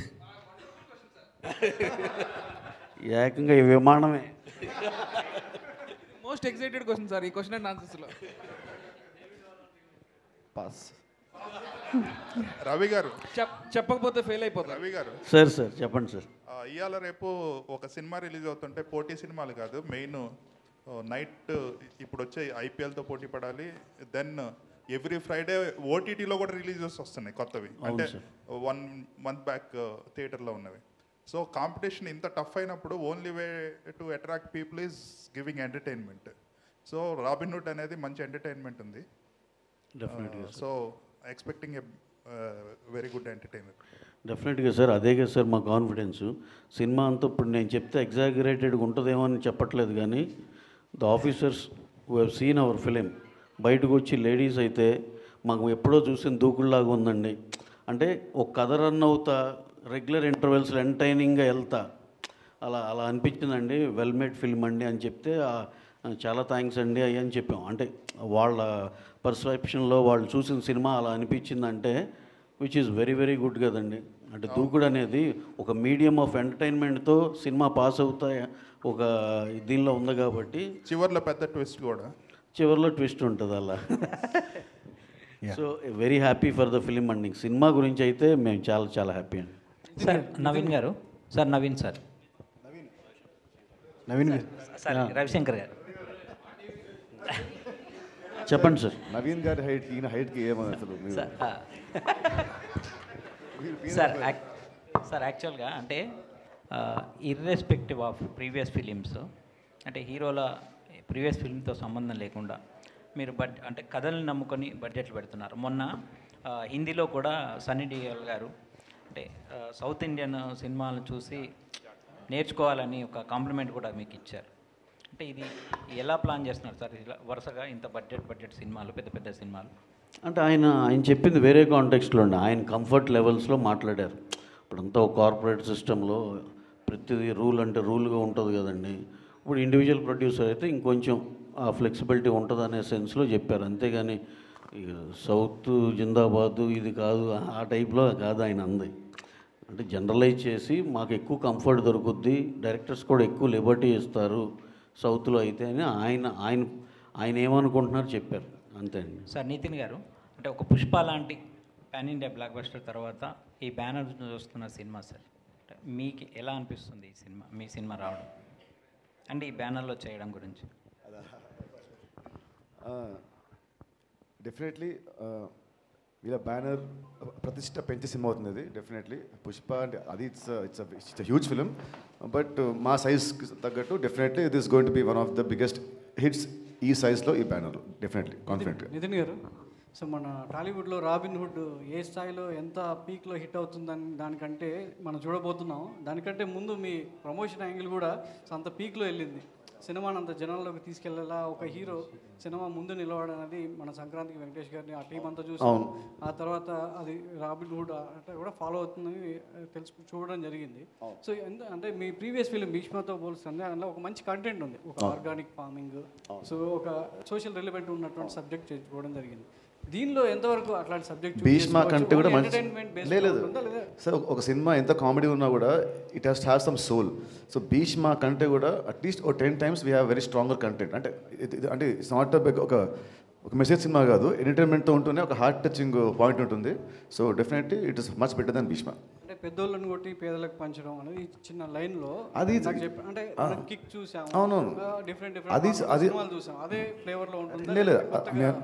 ఏకంగా ఈ విమానమే. మోస్ట్ ఎక్సైటెడ్ క్వశ్చన్ సార్ ఈ క్వశ్చన్ అండ్ ఆన్సర్స్లో. పాస్. రవి గారు చెప్పకపోతే ఫెయిల్ అయిపోతారు. రవి గారు సార్ చెప్పండి సార్. ఇవాళ రేపు ఒక సినిమా రిలీజ్ అవుతుంటే పోటీ సినిమాలు కాదు, మెయిన్ నైట్ ఇప్పుడు వచ్చే ఐపీఎల్తో పోటీ పడాలి. దెన్ ఎవ్రీ ఫ్రైడే ఓటీటీలో కూడా రిలీజెస్ వస్తున్నాయి కొత్తవి, అంటే 1 month బ్యాక్ థియేటర్లో ఉన్నవి. సో కాంపిటీషన్ ఇంత టఫ్ అయినప్పుడు only way to attract people is giving entertainment. So robin hood అనేది మంచి ఎంటర్టైన్మెంట్ ఉంది. So expecting a very good entertainer. డెఫినెట్గా సార్, అదే కదా సార్ మా కాన్ఫిడెన్స్. సినిమా అంతా ఇప్పుడు నేను చెప్తే ఎగ్జాగరేటెడ్గా ఉంటుందేమో అని చెప్పట్లేదు, కానీ the officers who have seen hour film బయటకు వచ్చి లేడీస్ అయితే మాకు ఎప్పుడో చూసిన దూకుల్లాగా ఉందండి. అంటే ఒక కథ రన్ అవుతా రెగ్యులర్ ఇంటర్వెల్స్లో ఎంటర్టైనింగ్గా వెళ్తా అలా అలా అనిపించిందండి. వెల్ మేడ్ ఫిల్మ్ అండి అని చెప్తే చాలా థ్యాంక్స్ అండి అయ్యి అని చెప్పాం. అంటే వాళ్ళ పర్సెప్షన్లో వాళ్ళు చూసిన సినిమా అలా అనిపించిందంటే which is very very good కదండి. అంటే దూకుడు అనేది ఒక మీడియం ఆఫ్ ఎంటర్టైన్మెంట్తో సినిమా పాస్ అవుతా ఒక దీనిలో ఉంది కాబట్టి చివర్లో పెద్ద ట్విస్ట్ కూడా, చివర్లో ట్విస్ట్ ఉంటుంది అలా. So very happy for the film అండి. సినిమా గురించి అయితే మేము చాలా చాలా హ్యాపీ అండి. సార్ నవీన్ గారు, సార్ నవీన్ సార్, నవీన్ గారు సార్ రవిశంకర్ గారు చెప్పండి సార్. నవీన్ గారి హైట్కి ఈయన హైట్కి ఏమని అసలు సార్ యాక్చువల్గా అంటే ఇర్రెస్పెక్టివ్ ఆఫ్ ప్రీవియస్ ఫిలిమ్స్, అంటే హీరోల ప్రీవియస్ ఫిల్మ్తో సంబంధం లేకుండా మీరు అంటే కథల్ని నమ్ముకొని బడ్జెట్లు పెడుతున్నారు. మొన్న హిందీలో కూడా సన్నీ డియోల్ గారు అంటే సౌత్ ఇండియన్ సినిమాలను చూసి నేర్చుకోవాలని ఒక కాంప్లిమెంట్ కూడా మీకు ఇచ్చారు. అంటే ఇది ఎలా ప్లాన్ చేస్తున్నారు సార్ ఇలా వరుసగా ఇంత బడ్జెట్ సినిమాలు, పెద్ద పెద్ద సినిమాలు? అంటే ఆయన చెప్పింది వేరే కాంటెక్స్ట్లో అండి. ఆయన కంఫర్ట్ లెవెల్స్లో మాట్లాడారు. ఇప్పుడంతా ఒక కార్పొరేట్ సిస్టంలో ప్రతిదీ రూల్ అంటే రూల్గా ఉంటుంది కదండి. ఇప్పుడు ఇండివిజువల్ ప్రొడ్యూసర్ అయితే ఇంకొంచెం ఆ ఫ్లెక్సిబిలిటీ ఉంటుంది అనే సెన్స్లో చెప్పారు. అంతేగాని ఇక సౌత్ జిందాబాదు ఇది కాదు ఆ టైప్లో కాదు ఆయన అంది. అంటే జనరలైజ్ చేసి మాకు ఎక్కువ కంఫర్ట్ దొరుకుద్ది, డైరెక్టర్స్ కూడా ఎక్కువ లిబర్టీ ఇస్తారు సౌత్లో అయితే అని ఆయన ఏమనుకుంటున్నారు చెప్పారు అంతే అండి. సార్ నితిన్ గారు, అంటే ఒక పుష్ప లాంటి పాన్ ఇండియా బ్లాక్ బస్టర్ తర్వాత ఈ బ్యానర్ చూస్తున్న సినిమా సార్, మీకు ఎలా అనిపిస్తుంది ఈ సినిమా, మీ సినిమా రావడం అంటే ఈ బ్యానర్లో చేయడం గురించి? డెఫినెట్లీ వీళ్ళ బ్యానర్ ప్రతిష్ట పెంచే సినిమా అవుతుంది అది. డెఫినెట్లీ పుష్ప అంటే అది ఇట్స్ హ్యూజ్ ఫిలిం, బట్ మా సైజ్కి తగ్గట్టు definitely it is going to B one of the biggest hits ఈ సైజ్లో ఈ బ్యానర్లో. డెఫినెట్లీ కాన్ఫిడెంట్గా. నితిన్ గారు, సో మన టాలీవుడ్లో రాబిన్ హుడ్ ఏ స్థాయిలో ఎంత పీక్లో హిట్ అవుతుందని దానికంటే మనం చూడబోతున్నాం. దానికంటే ముందు మీ ప్రమోషన్ యాంగిల్ కూడా అంత పీక్లో వెళ్ళింది. సినిమాని అంత జనాల్లోకి తీసుకెళ్లేలా ఒక హీరో సినిమా ముందు నిలవడం అనేది మన సంక్రాంతికి వెంకటేష్ గారిని ఆ టీం అంతా చూసాం. ఆ తర్వాత అది రాబిన్ హుడ్ అంటే కూడా ఫాలో అవుతుందని చూడడం జరిగింది. సో అంటే మీ ప్రీవియస్ ఫిలిం భీష్మతో పోల్స్తుంది అందులో ఒక మంచి కంటెంట్ ఉంది, ఒక ఆర్గానిక్ ఫార్మింగ్, సో ఒక సోషల్ రిలవెంట్ ఉన్నటువంటి సబ్జెక్ట్ చూడడం జరిగింది. దీనిలో ఎంతవరకు అట్లాంటి సబ్జెక్ట్ భీష్మ కంటే కూడా మంచి లేదు సార్. ఒక సినిమా ఎంత కామెడీ ఉన్నా కూడా it has some soul. So Bheeshma కంటే కూడా అట్లీస్ట్ ఒక 10 times we have very stronger content. అంటే ఇట్స్ నాట్ ఒక మెసేజ్ సినిమా కాదు, ఎంటర్టైన్మెంట్తో ఉంటూనే ఒక హార్ట్ టచింగ్ పాయింట్ ఉంటుంది. So definitely it is much better than Bheeshma. అంటే పెద్దోళ్ళని కొట్టి పేదలకు పంచడం అనేది చిన్న లైన్లో అది అంటే కిక్ చూసాము, అవునవును, డిఫరెంట్ అది సినిమాలు చూసాం, అదే ఫ్లేవర్లో ఉంటుంది. లేదు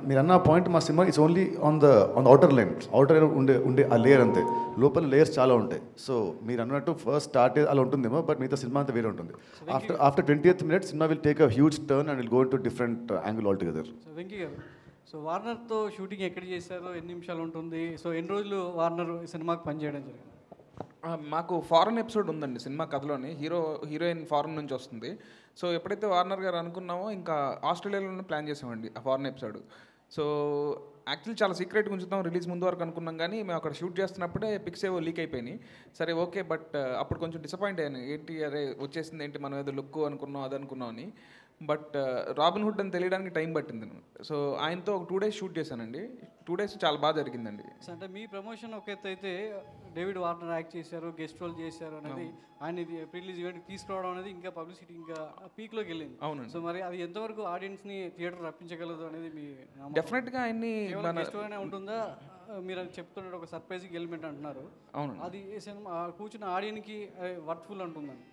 మీరు అన్న పాయింట్, మా cinema it's only on the outer line. Outer line ఉండే ఆ లేయర్ అంతే, లోపల లేయర్స్ చాలా ఉంటాయి. సో మీరు అన్నట్టు ఫస్ట్ స్టార్ట్ అలా ఉంటుందేమో, బట్ మిగతా సినిమా అంతా వేరే ఉంటుంది. After 20th minute cinema will take a huge turn and will go to different angle all together. So Venky గారు, సో వార్నర్తో షూటింగ్ ఎక్కడ చేశారో, ఎన్ని నిమిషాలు ఉంటుంది, సో ఎన్ని రోజులు వార్నర్ సినిమాకి పనిచేయడం జరిగింది? మాకు ఫారెన్ ఎపిసోడ్ ఉందండి సినిమా కథలోని. హీరోయిన్ ఫారెన్ నుంచి వస్తుంది. సో ఎప్పుడైతే వార్నర్ గారు అనుకున్నామో ఇంకా ఆస్ట్రేలియాలోనే ప్లాన్ చేసామండి ఆ ఫారెన్ ఎపిసోడ్. సో యాక్చువల్లీ చాలా సీక్రెట్గా ఉంచుతాం రిలీజ్ ముందు వరకు అనుకున్నాం, కానీ మేము అక్కడ షూట్ చేస్తున్నప్పుడే పిక్స్ ఏవో లీక్ అయిపోయినాయి. సరే ఓకే, బట్ అప్పుడు కొంచెం డిసప్పాయింట్ అయ్యాను. ఏంటి అరే వచ్చేసింది ఏంటి, మనం ఏదో లుక్ అనుకున్నాం అది అనుకున్నాం అని. బట్ రాబిన్ హుడ్ అని తెలియడానికి టైం పట్టింది. సో ఆయనతో ఒక 2 days షూట్ చేశానండి. 2 days చాలా బాగా జరిగిందండి. అంటే మీ ప్రమోషన్ ఒక ఎత్తు అయితే, డేవిడ్ వార్నర్ యాక్ట్ చేశారు, గెస్ట్ రోల్ చేశారు అనేది, ఆయన ప్రిలీజ్ ఈవెంట్ తీసుకురావడం అనేది ఇంకా పబ్లిసిటీ ఇంకా పీక్లోకి వెళ్ళింది. అవునండి. సో మరి అది ఎంతవరకు ఆడియన్స్ని థియేటర్ రప్పించగలదు అనేది మీ డెఫినెట్గా ఆయన్ని గెస్ట్ రోల్నే ఉంటుందా? మీరు అది చెప్తున్నారు ఒక సర్ప్రైజింగ్ ఎలిమెంట్ అంటున్నారు. అవును, అది సినిమా కూర్చున్న ఆడియన్కి వర్త్ఫుల్ అంటుందండి.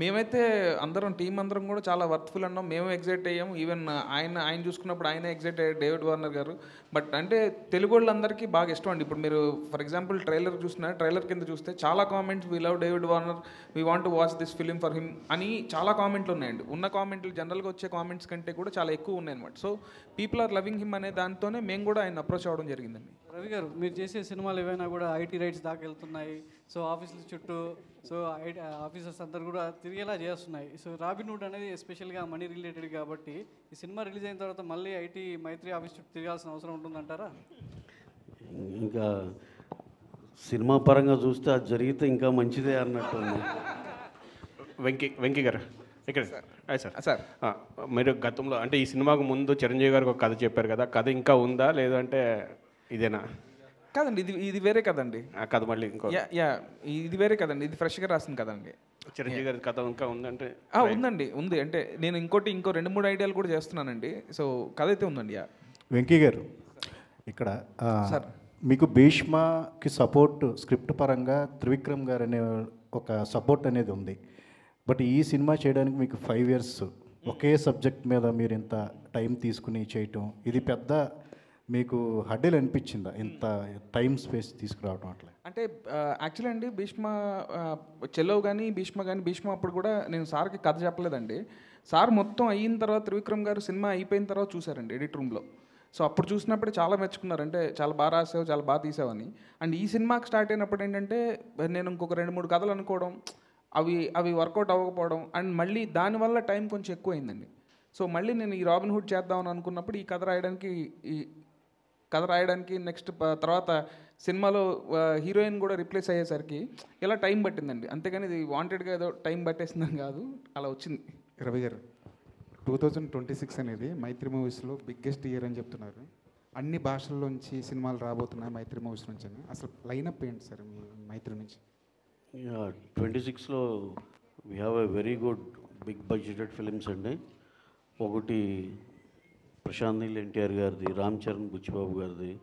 మేమైతే అందరం టీం అందరం కూడా చాలా వర్త్ఫుల్ అన్నాం, మేము ఎగ్జైట్ అయ్యాము. ఈవెన్ ఆయన చూసుకున్నప్పుడు ఆయన ఎగ్జైట్ అయ్యారు, డేవిడ్ వార్నర్ గారు. బట్ అంటే తెలుగు వాళ్ళందరికీ బాగా ఇష్టం అండి. ఇప్పుడు మీరు ఫర్ ఎగ్జాంపుల్ ట్రైలర్ చూసిన ట్రైలర్ కింద చూస్తే చాలా comments, we love David Warner, we want to watch this film for him అని చాలా కామెంట్లు ఉన్నాయండి. ఉన్న కామెంట్లు జనరల్గా వచ్చే కామెంట్స్ కంటే కూడా చాలా ఎక్కువ ఉన్నాయి అనమాట. So people are loving him అనే దాంతోనే మేము కూడా ఆయన అప్రోచ్ అవ్వడం జరిగిందండి. రవి గారు, మీరు చేసే సినిమాలు ఏవైనా కూడా ఐటీ రైట్స్ దాకా వెళ్తున్నాయి. సో ఆఫీసుల చుట్టూ సో ఆఫీసర్స్ అందరు కూడా తిరిగేలా చేస్తున్నాయి. సో రాబిన్హుడ్ అనేది ఎస్పెషల్గా మనీ రిలేటెడ్ కాబట్టి ఈ సినిమా రిలీజ్ అయిన తర్వాత మళ్ళీ ఐటీ మైత్రి ఆఫీస్ చుట్టూ తిరగాల్సిన అవసరం ఉంటుందంటారా? ఇంకా సినిమా పరంగా చూస్తే అది జరిగితే ఇంకా మంచిదే అన్నట్టు. వెంకీ గారు ఇక్కడ సార్ మీరు గతంలో అంటే ఈ సినిమాకు ముందు చిరంజీవి గారికి ఒక కథ చెప్పారు కదా, కథ ఇంకా ఉందా లేదంటే ఇదేనా? కాదండి, ఇది వేరే కదండి. కథ మళ్ళీ ఇంకో ఇది వేరే కదండి, ఇది ఫ్రెష్గా రాసింది కదండి. చిరంజీవి గారి కథ ఇంకా ఉందంటే ఉందండి, ఉంది. అంటే నేను ఇంకో 2-3 ఐడియాలు కూడా చేస్తున్నానండి. సో కథ అయితే ఉందండి. వెంకీ గారు, ఇక్కడ మీకు భీష్మకి సపోర్ట్ స్క్రిప్ట్ పరంగా త్రివిక్రమ్ గారు అనే ఒక సపోర్ట్ అనేది ఉంది. బట్ ఈ సినిమా చేయడానికి మీకు 5 years ఒకే సబ్జెక్ట్ మీద మీరు ఇంత టైం తీసుకుని చేయటం, ఇది పెద్ద మీకు హడ్డీలు అనిపించిందా ఇంత టైం స్పేస్ తీసుకురావడం? అట్లా అంటే యాక్చువల్లీ అండి, చెల్లో కానీ భీష్మ అప్పుడు కూడా నేను సార్కి కథ చెప్పలేదండి. సార్ మొత్తం అయిన తర్వాత త్రివిక్రమ్ గారు సినిమా అయిపోయిన తర్వాత చూసారండి ఎడిట్ రూమ్లో. సో అప్పుడు చూసినప్పుడే చాలా మెచ్చుకున్నారు, అంటే చాలా బాగా రాసావు, చాలా బాగా తీసావని. అండ్ ఈ సినిమాకి స్టార్ట్ అయినప్పుడు ఏంటంటే నేను ఇంకొక 2-3 కథలు అనుకోవడం, అవి వర్కౌట్ అవ్వకపోవడం, అండ్ మళ్ళీ దానివల్ల టైం కొంచెం ఎక్కువ అయిందండి. సో మళ్ళీ నేను ఈ రాబిన్హుడ్ చేద్దామని అనుకున్నప్పుడు ఈ కథ రాయడానికి నెక్స్ట్ తర్వాత సినిమాలో హీరోయిన్ కూడా రిప్లేస్ అయ్యేసరికి ఇలా టైం పట్టిందండి. అంతేగాని ఇది వాంటెడ్గా ఏదో టైం పట్టేసిందని కాదు, అలా వచ్చింది. రవి గారు, 2026 అనేది మైత్రి మూవీస్లో బిగ్గెస్ట్ ఇయర్ అని చెప్తున్నారు. అన్ని భాషల్లోంచి సినిమాలు రాబోతున్నాయి మైత్రి మూవీస్ నుంచి అని. అసలు లైనప్ ఏంటి సార్ మీ మైత్రి నుంచి? 26లో we have a very good big budgeted films అండి. ఒకటి ప్రశాంత్ నీల్ ఎన్టీఆర్ గారిది, రామ్ చరణ్ బుచ్చిబాబు గారిది,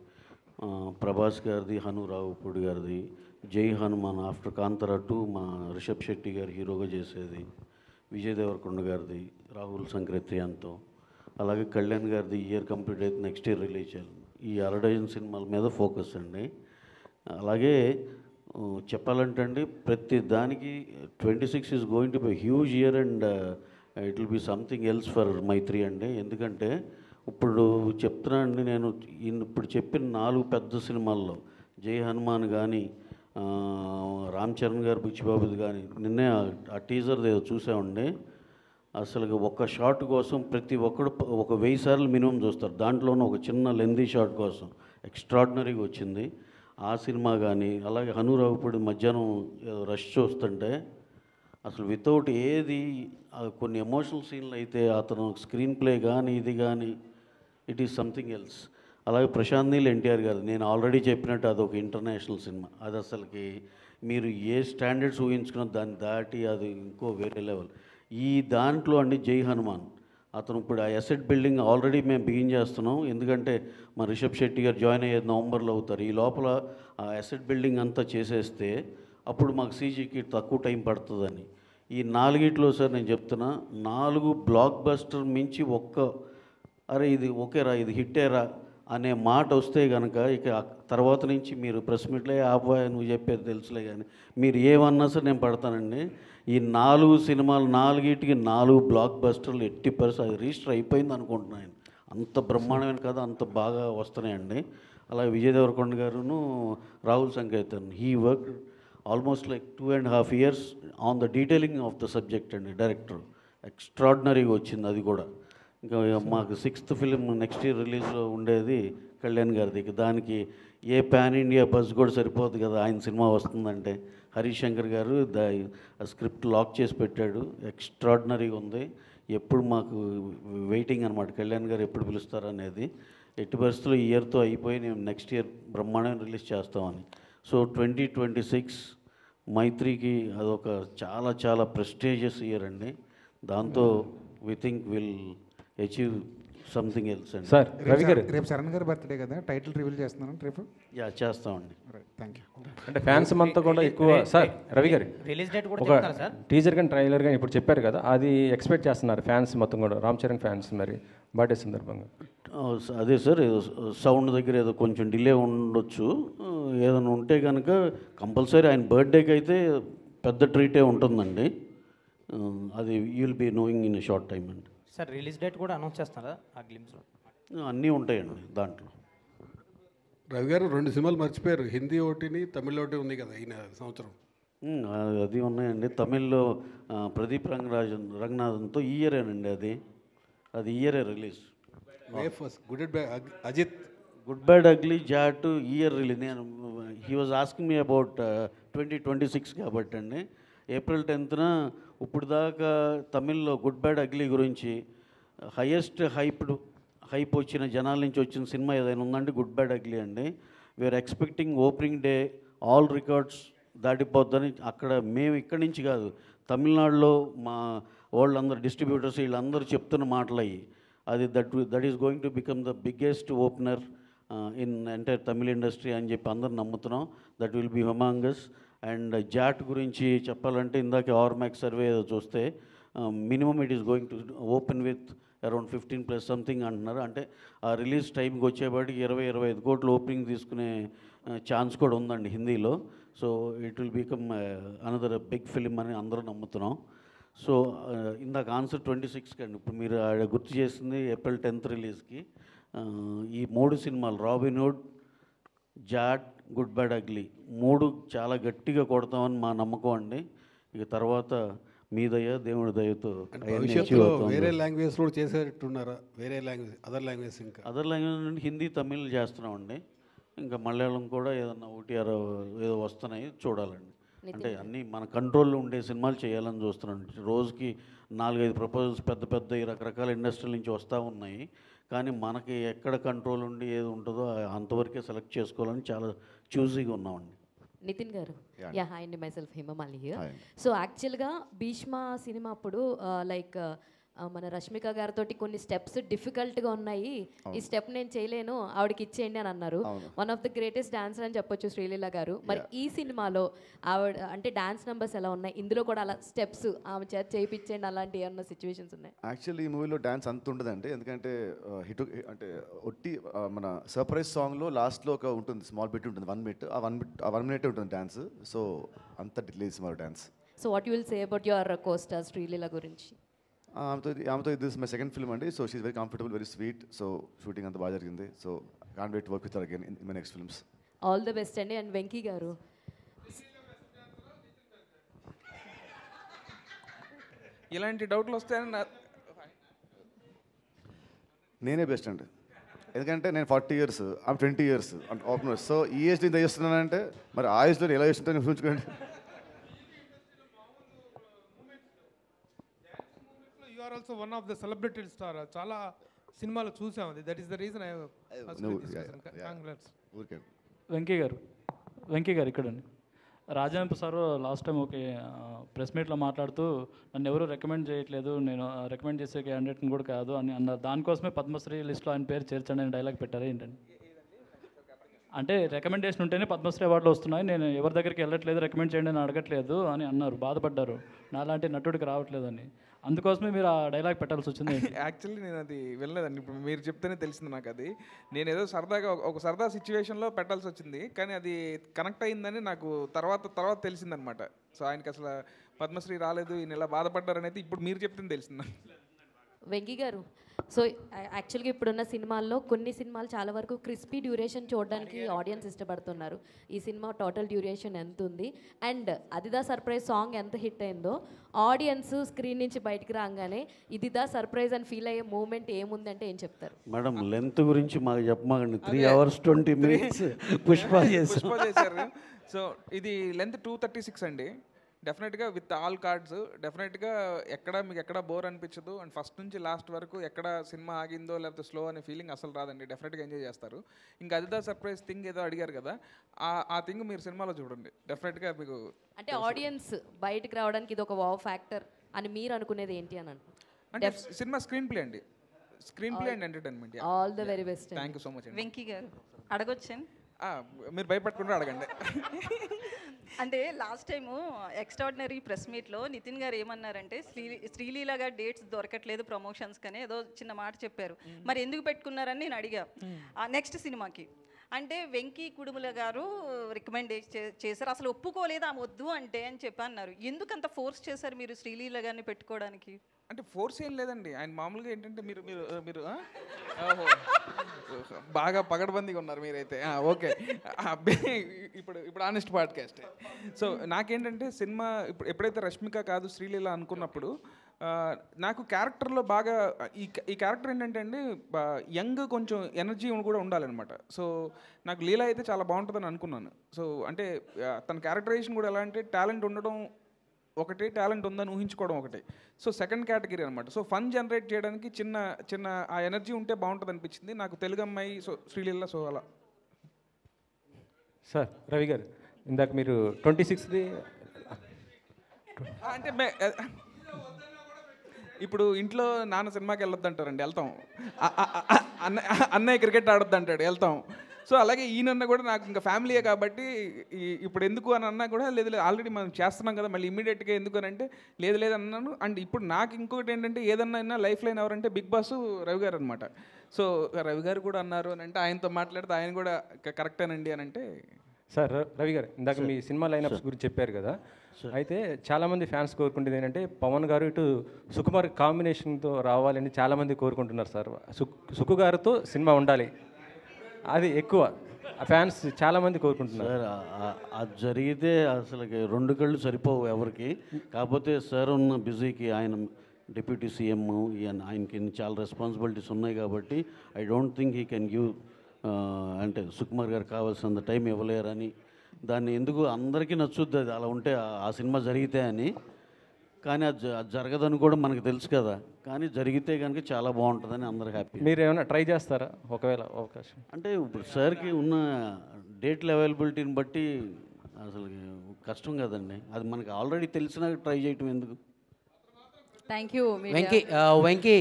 ప్రభాస్ గారిది, హను రావుపూడి గారిది, జై హనుమాన్ ఆఫ్టర్ కాంతారా 2 మా రిషబ్ శెట్టి గారు హీరోగా చేసేది, విజయ్ దేవరకొండ గారిది, రాహుల్ సంక్రేతియాన్తో, అలాగే కళ్యాణ్ గారిది ఇయర్ కంప్లీట్ అయితే నెక్స్ట్ ఇయర్ రిలీజ్ చేయాలి. ఈ 60 సినిమాల మీద ఫోకస్ అండి. అలాగే చెప్పాలంటే అండి, ప్రతి దానికి 26 is going to be huge year and it will be something else for Mythri అండి. ఎందుకంటే ఇప్పుడు చెప్తున్నా అండి, నేను ఇప్పుడు చెప్పిన 4 పెద్ద సినిమాల్లో జై హనుమాన్ కానీ, రామ్ చరణ్ గారు బుచ్చిబాబుది కానీ, నిన్నే ఆ టీజర్ ఏదో చూసామండి. అసలు ఒక్క షాట్ కోసం ప్రతి ఒక్కడు ఒక 1000 సార్లు మినిమం చూస్తారు. దాంట్లోనూ ఒక చిన్న లెందీ షాట్ కోసం ఎక్స్ట్రాడినరీగా వచ్చింది ఆ సినిమా. కానీ అలాగే హను రావుపూడి మధ్యాహ్నం రష్ చూస్తుంటే అసలు వితౌట్ ఏది కొన్ని ఎమోషనల్ సీన్లు అయితే అతను స్క్రీన్ ప్లే కానీ ఇది కానీ ఇట్ ఈస్ సంథింగ్ ఎల్స్. అలాగే ప్రశాంత్ నీల్ ఎన్టీఆర్ గారు, నేను ఆల్రెడీ చెప్పినట్టు అదొక ఇంటర్నేషనల్ సినిమా. అది అసలుకి మీరు ఏ స్టాండర్డ్స్ ఊహించుకున్న దాన్ని దాటి అది ఇంకో వేరే లెవెల్. ఈ దాంట్లో అండి జై హనుమాన్, అతను ఇప్పుడు ఆ అసెట్ బిల్డింగ్ ఆల్రెడీ మేము బిగిన్ చేస్తున్నాం. ఎందుకంటే మా రిషబ్ శెట్టి గారు జాయిన్ అయ్యేది నవంబర్లో అవుతారు. ఈ లోపల ఆ అసెట్ బిల్డింగ్ అంతా చేసేస్తే అప్పుడు మాకు సీజీకి తక్కువ టైం పడుతుందని. ఈ 4 సార్ నేను చెప్తున్నా, 4 బ్లాక్ బస్టర్ మించి అరే ఇది ఓకేరా, ఇది హిట్టేరా అనే మాట వస్తే కనుక ఇక తర్వాత నుంచి మీరు ప్రెస్ మీట్లో ఆపోయా నువ్వు చెప్పేది తెలుసులే కానీ మీరు ఏమన్నా సరే నేను పడతానండి. ఈ 4 సినిమాలు 4 బ్లాక్ బస్టర్లు 80% అది రిజిస్టర్ అయిపోయింది అనుకుంటున్నాను. అంత బ్రహ్మాండమైన కథ, అంత బాగా వస్తున్నాయండి. అలాగే విజయ్ దేవరకొండ గారును Rahul Sankrityan, he work almost like 2.5 years on the detailing of the subject అండి. డైరెక్టర్ ఎక్స్ట్రాడినరీగా వచ్చింది అది కూడా. ఇంకా మాకు 6th ఫిలిం నెక్స్ట్ ఇయర్ రిలీజ్లో ఉండేది కళ్యాణ్ గారిది. దానికి ఏ పాన్ ఇండియా బస్ కూడా సరిపోదు కదా ఆయన సినిమా వస్తుందంటే. హరీష్ శంకర్ గారు స్క్రిప్ట్ లాక్ చేసి పెట్టాడు, ఎక్స్ట్రాడినరీగా ఉంది. ఎప్పుడు మాకు వెయిటింగ్ అనమాట, కళ్యాణ్ గారు ఎప్పుడు పిలుస్తారు అనేది. ఎట్టి పరిస్థితుల్లో ఈ ఇయర్తో అయిపోయి నేను నెక్స్ట్ ఇయర్ బ్రహ్మాండం రిలీజ్ చేస్తామని. సో 2026 మైత్రికి అదొక చాలా చాలా ప్రెస్టీజియస్ ఇయర్ అండి. దాంతో we think will achieve something else అండి. సార్ రవి గారు రేపు శరణ్ గారి బర్త్డే కదా, టైటిల్ రివీల్ చేస్తున్నాను రేపు. యా చేస్తామండి. Thank you. అంటే ఫ్యాన్స్ అంతా కూడా ఎక్కువ సార్ రవి గారు రిలీజ్ డేట్ కూడా ఒక చెప్తారా సార్? టీజర్ కానీ ట్రైలర్ కానీ ఇప్పుడు చెప్పారు కదా, అది ఎక్స్పెక్ట్ చేస్తున్నారు ఫ్యాన్స్ మొత్తం కూడా, రామ్ చరణ్ ఫ్యాన్స్ మరి బర్త్డే సందర్భంగా. అదే సార్, సౌండ్ దగ్గర ఏదో కొంచెం డిలే ఉండొచ్చు. ఏదైనా ఉంటే కనుక కంపల్సరీ ఆయన బర్త్డేకి అయితే పెద్ద ట్రీటే ఉంటుందండి. అది you will be knowing in a short time అండి. సార్ రిలీజ్ డేట్ కూడా అనౌన్స్ చేస్తారా ఆ గ్లిమ్స్లో? అన్నీ ఉంటాయండి దాంట్లో. రవి గారు 2 సినిమాలు మర్చిపోయారు, హిందీ ఒకటిని తమిళ్ ఒకటి ఉంది కదా ఈ సంవత్సరం. అది ఉన్నాయండి. తమిళ్లో ప్రదీప్ రంగనాథన్తో ఈ ఇయరేనండి. అది ఇయరే release. May first good bad Ajith, good bad ugly, Jaat year release. నేను he was asking me about 2026 కాబట్టి అండి. ఏప్రిల్ 10th ఇప్పుడు దాకా తమిళ్లో గుడ్ బ్యాడ్ అగ్లీ గురించి హైయెస్ట్ హైప్ వచ్చిన జనాల నుంచి వచ్చిన సినిమా ఏదైనా ఉందంటే గుడ్ బ్యాడ్ అగ్లీ అండి. We are expecting opening day all records దాటిపోద్దని. అక్కడ మేము ఇక్కడి నుంచి కాదు, తమిళనాడులో మా వాళ్ళందరూ డిస్ట్రిబ్యూటర్స్ వీళ్ళందరూ చెప్తున్న మాటలు అయ్యి. అది that is going to become the biggest opener in entire Tamil industry అని చెప్పి అందరు నమ్ముతున్నాం. That will be humongous. And Jaat గురించి చెప్పాలంటే ఇందాక ఆర్మాక్స్ సర్వే ఏదో చూస్తే minimum it is going to open with around 15+ something అంటున్నారు. అంటే ఆ రిలీజ్ టైంకి వచ్చేపాటికి 20-25 కోట్లు ఓపెనింగ్ తీసుకునే ఛాన్స్ కూడా ఉందండి హిందీలో. So it will become another big film అని అందరూ నమ్ముతున్నాం. సో ఇందాక ఆన్సర్ 26కి అండి. ఇప్పుడు మీరు గుర్తు చేసింది ఏప్రిల్ 10th రిలీజ్కి. ఈ 3 సినిమాలు Robin Hood, Jaat, good bad ugly 3 చాలా గట్టిగా కొడతామని మా నమ్మకం అండి. ఇక తర్వాత మీ దయ దేవుడి దయతో భవిష్యత్తులో వేరే లాంగ్వేజ్ కూడా చేసేట్టున్నారా? వేరే లాంగ్వేజ్, అదర్ లాంగ్వేజ్, ఇంకా అదర్ లాంగ్వేజ్ నుండి హిందీ, తమిళ్ చేస్తున్నామండి. ఇంకా మలయాళం కూడా ఏదన్నా ఒకటి ఏదో వస్తున్నాయి, చూడాలండి. అంటే అన్నీ మన కంట్రోల్లో ఉండే సినిమాలు చేయాలని చూస్తున్నాను. రోజుకి 4-5 ప్రపోజల్స్ పెద్ద పెద్ద రకరకాల ఇండస్ట్రీల నుంచి వస్తూ ఉన్నాయి. కానీ మనకి ఎక్కడ కంట్రోల్ ఉండి ఏది ఉంటుందో అంతవరకే సెలెక్ట్ చేసుకోవాలని చాలా చూజీగా ఉన్నామండి. నితిన్ గారు, యా హాయ్ అండి, మైసెల్ఫ్ హేమమాలి హియర్. సో యాక్చువల్గా భీష్మ సినిమా అప్పుడు లైక్ మన రష్మిక గారితో కొన్ని స్టెప్స్ డిఫికల్ట్గా ఉన్నాయి, ఈ స్టెప్ నేను చేయలేను ఆవిడకి ఇచ్చేయండి అని అన్నారు. One of the greatest dancer అని చెప్పొచ్చు శ్రీలీల గారు. మరి ఈ సినిమాలో ఆవిడ అంటే డాన్స్ నెంబర్స్ ఎలా ఉన్నాయి, ఇందులో కూడా అలా స్టెప్స్ ఆమె చేత చేయించండి అలాంటి ఏమన్నా సిచ్యువేషన్స్ ఉన్నాయి? యాక్చువల్లీ ఈ మూవీలో డాన్స్ అంత ఉండదండి, ఎందుకంటే హిట్ అంటే ఒట్టి మన సర్ప్రైజ్ సాంగ్లో లాస్ట్లో ఒక ఉంటుంది, స్మాల్ బిట్ ఉంటుంది, 1 minute. ఆ 1 minute ఉంటుంది డాన్స్. సో అంత డిలేస్ మా dance. So what you will say about your costar Sreeleela గురించి? ఆమెతో దిస్ మై సెకండ్ ఫిల్మ్ అండి. So she's very comfortable, very sweet. So shooting అంతా బాగా జరిగింది. So can't wait to work with her again in my next films. All the best అండి. And Venky garu, ఇలాంటి డౌట్లు వస్తాయని నేనే బెస్ట్ అండి, ఎందుకంటే నేను 40 years, ఆమె 20 years ఓపెనర్. సో ఈ ఏజ్ నేను చేస్తున్నానంటే మరి ఆ ఏజ్లో ఎలా చేస్తుంటాను ఊహించుకోండి. You are also one of the celebrity star. చాలా సినిమాలు చూసాం, అది that is the reason I Venky garu ఇక్కడండి. రాజాంపు సార్ లాస్ట్ టైం ఒక ప్రెస్ మీట్లో మాట్లాడుతూ నన్ను ఎవరు రికమెండ్ చేయట్లేదు, నేను రికమెండ్ చేసే క్యాండిడేట్ని కూడా కాదు అని అన్నారు. దానికోసమే పద్మశ్రీ లిస్ట్లో ఆయన పేరు చేర్చండి అని డైలాగ్ పెట్టారు ఏంటండి? అంటే రికమెండేషన్ ఉంటేనే పద్మశ్రీ అవార్డులు వస్తున్నాయి, నేను ఎవరి దగ్గరికి వెళ్ళట్లేదు, రికమెండ్ చేయండి అని అడగట్లేదు అని అన్నారు, బాధపడ్డారు. నాలాంటి నటుడికి రావట్లేదని. అందుకోసమే మీరు ఆ డైలాగ్ పెట్టాల్సి వచ్చింది. యాక్చువల్లీ నేను అది వెళ్ళలేదండి, ఇప్పుడు మీరు చెప్తేనే తెలిసింది నాకు. అది నేను ఏదో సరదాగా ఒక సరదా సిచ్యువేషన్లో పెట్టాల్సి వచ్చింది, కానీ అది కనెక్ట్ అయిందని నాకు తర్వాత తెలిసిందనమాట. సో ఆయనకి అసలు పద్మశ్రీ రాలేదు, ఈయన ఇలా బాధపడ్డారనేది ఇప్పుడు మీరు చెప్తేనే తెలిసింది. వెంకీ గారు, సో యాక్చువల్గా ఇప్పుడున్న సినిమాల్లో కొన్ని సినిమాలు చాలా వరకు క్రిస్పీ డ్యూరేషన్ చూడడానికి ఆడియన్స్ ఇష్టపడుతున్నారు. ఈ సినిమా టోటల్ డ్యూరేషన్ ఎంత ఉంది, అండ్ అదిదా సర్ప్రైజ్ సాంగ్ ఎంత హిట్ అయిందో ఆడియన్స్ స్క్రీన్ నుంచి బయటకు రాగానే ఇదిదా సర్ప్రైజ్ అని ఫీల్ అయ్యే మూమెంట్ ఏముందంటే ఏం చెప్తారు? మేడం లెంత్ గురించి మాకు చెప్పమాకండి. 3 hours 20 minutes పుష్ప చేశారు. సో ఇది లెంత్ 236 అండి. డెఫినెట్గా విత్ ఆల్ కార్డ్స్ డెఫినెట్గా మీకు ఎక్కడ బోర్ అనిపించదు. అండ్ ఫస్ట్ నుంచి లాస్ట్ వరకు ఎక్కడ సినిమా ఆగిందో లేకపోతే స్లో అనే ఫీలింగ్ అసలు రాదండి. డెఫినెట్గా ఎంజాయ్ చేస్తారు. ఇంకా అదిదా సర్ప్రైజ్ థింగ్ ఏదో అడిగారు కదా, ఆ థింగ్ మీరు సినిమాలో చూడండి, డెఫినెట్గా మీకు. అంటే ఆడియన్స్ బయటకు రావడానికి ఇది ఒక వావ్ ఫ్యాక్టర్ అని మీరు అనుకునేది ఏంటి అని అంటే సినిమా స్క్రీన్ ప్లే అండి. Screen play and entertainment. All the very best. Thank you so much. Venky గారు అడగొచ్చాను. మీరు భయపడకుండా అడగండి. అంటే లాస్ట్ టైము ఎక్స్ట్రాడినరీ ప్రెస్ మీట్లో నితిన్ గారు ఏమన్నారంటే శ్రీలీలగా డేట్స్ దొరకట్లేదు ప్రమోషన్స్ కానీ ఏదో చిన్న మాట చెప్పారు. మరి ఎందుకు పెట్టుకున్నారని నేను అడిగా నెక్స్ట్ సినిమాకి. అంటే వెంకీ కుడుముల గారు రికమెండ్ చేశారు, అసలు ఒప్పుకోలేదు ఆమె వద్దు అంటే అని చెప్పి అన్నారు. ఎందుకు అంత ఫోర్స్ చేశారు మీరు శ్రీలీల గారిని పెట్టుకోవడానికి? అంటే ఫోర్స్ ఏం లేదండి, ఆయన మామూలుగా ఏంటంటే మీరు మీరు మీరు బాగా పగడబందీగా ఉన్నారు మీరైతే. ఓకే, ఇప్పుడు ఇప్పుడు ఆనెస్ట్ పాడ్కాస్ట్. సో నాకేంటంటే సినిమా ఇప్పుడు ఎప్పుడైతే రష్మిక కాదు శ్రీలీల అనుకున్నప్పుడు నాకు క్యారెక్టర్లో బాగా ఈ క్యారెక్టర్ ఏంటంటే అండి యంగ్ కొంచెం ఎనర్జీ కూడా ఉండాలన్నమాట. సో నాకు లీలా అయితే చాలా బాగుంటుందని అనుకున్నాను. సో అంటే తన క్యారెక్టరైజేషన్ కూడా ఎలా అంటే టాలెంట్ ఉండడం ఒకటి, టాలెంట్ ఉందని ఊహించుకోవడం ఒకటి. సో సెకండ్ కేటగిరీ అనమాట. సో ఫన్ జనరేట్ చేయడానికి చిన్న చిన్న ఆ ఎనర్జీ ఉంటే బాగుంటుంది అనిపించింది నాకు. తెలుగు అమ్మాయి, సో శ్రీలీల, సో అలా. సార్ రవి గారు, ఇందాక మీరు 26th అంటే ఇప్పుడు ఇంట్లో నాన్న సినిమాకి వెళ్ళొద్దు అంటారండి, వెళ్తాం. అన్నయ్య క్రికెట్ ఆడొద్దు అంటాడు, వెళ్తాం. సో అలాగే ఈయనన్న కూడా నాకు ఇంకా ఫ్యామిలీయే కాబట్టి ఇప్పుడు ఎందుకు అని అన్నా కూడా లేదు లేదు ఆల్రెడీ మనం చేస్తున్నాం కదా మళ్ళీ ఇమీడియట్గా ఎందుకు అని అంటే లేదు లేదు అన్నాను. అండ్ ఇప్పుడు నాకు ఇంకొకటి ఏంటంటే ఏదన్నా లైఫ్ లైన్ ఎవరంటే బిగ్ బాస్ రవి గారు అనమాట. సో రవి గారు కూడా అన్నారు అని అంటే ఆయనతో మాట్లాడితే ఆయన కూడా కరెక్టేనండి అని అంటే. సార్ రవి గారు, ఇందాక మీ సినిమా లైనప్స్ గురించి చెప్పారు కదా, అయితే చాలామంది ఫ్యాన్స్ కోరుకుంటుంది ఏంటంటే పవన్ గారు ఇటు సుకుమార్ కాంబినేషన్తో రావాలని చాలామంది కోరుకుంటున్నారు సార్. సుకు గారితో సినిమా ఉండాలి, అది ఎక్కువ ఫ్యాన్స్ చాలామంది కోరుకుంటున్నారు. సార్ అది జరిగితే అసలు 2 కళ్ళు సరిపోవు ఎవరికి. కాకపోతే సార్ ఉన్న బిజీకి ఆయన డిప్యూటీ సీఎం, ఆయనకి చాలా రెస్పాన్సిబిలిటీస్ ఉన్నాయి కాబట్టి I don't think he can give అంటే సుకుమార్ గారు కావాల్సినంత టైం ఇవ్వలేరని. దాన్ని ఎందుకు అందరికీ నచ్చుద్ది అది అలా ఉంటే ఆ సినిమా జరిగితే అని. కానీ అది జరగదని కూడా మనకు తెలుసు కదా, కానీ జరిగితే కనుక చాలా బాగుంటుందని అందరు హ్యాపీ. మీరు ఏమైనా ట్రై చేస్తారా ఒకవేళ అవకాశం? అంటే ఇప్పుడు సార్కి ఉన్న డేట్ల అవైలబిలిటీని బట్టి అసలు కష్టం కదండి, అది మనకి ఆల్రెడీ తెలిసినా ట్రై చేయటం ఎందుకు. Thank you Venky. Venky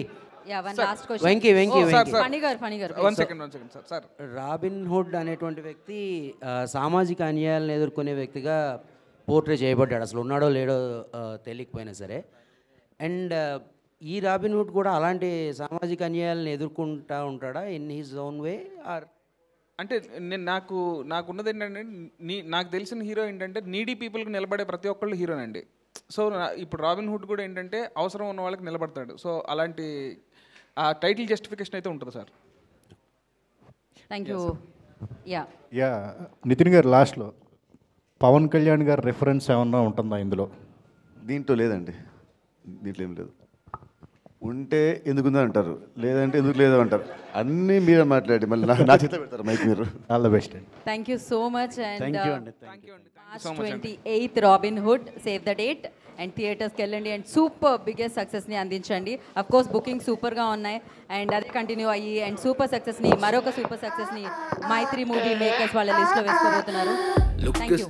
robin hood అనేటువంటి వ్యక్తి సామాజిక అన్యాయాలను ఎదుర్కొనే వ్యక్తిగా పోర్ట్రే చేయబడ్డాడు, అసలు ఉన్నాడో లేడో తెలియకపోయినా సరే. అండ్ ఈ రాబిన్ హుడ్ కూడా అలాంటి సామాజిక అన్యాయాలను ఎదుర్కొంటూ ఉంటాడా in his own way or? అంటే నాకున్నది ఏంటంటే నాకు తెలిసిన హీరో ఏంటంటే నీడీ పీపుల్కి నిలబడే ప్రతి ఒక్కళ్ళు హీరోనండి. సో ఇప్పుడు రాబిన్ హుడ్ కూడా ఏంటంటే అవసరం ఉన్న వాళ్ళకి నిలబడతాడు. సో అలాంటి ఆ టైటిల్ జస్టిఫికేషన్ అయితే ఉంటుంది sir. Thank you. Yeah Nitin garu, లాస్ట్లో పవన్ కళ్యాణ్ గారు రెఫరెన్స్ ఏమన్నా ఉంటుందా ఇందులో? దీంట్లో లేదండి, దీంట్లో ఏం లేదు. ఉంటే ఎందుకుందని అంటారు, లేదంటే ఎందుకు లేదు అంటారు. అన్నీ మీరే మాట్లాడి మళ్ళీ నా చేత పెడతారు మైక్ మీరు. ఆల్ ద బెస్ట్ అండి. Thank you so much. And thank you అండి. March 28th Robin Hood, save the date and థియేటర్స్కి వెళ్ళండి అండ్ సూపర్ బిగ్గెస్ట్ సక్సెస్ని అందించండి. అఫ్ కోర్స్ బుకింగ్ సూపర్గా ఉన్నాయి అండ్ అదే కంటిన్యూ అయ్యి అండ్ సూపర్ సక్సెస్ని, మరొక సూపర్ సక్సెస్ని మైత్రి మూవీ మేకర్స్ వాళ్ళ లిస్ట్లో వేసుకోబోతున్నారు. Thank you.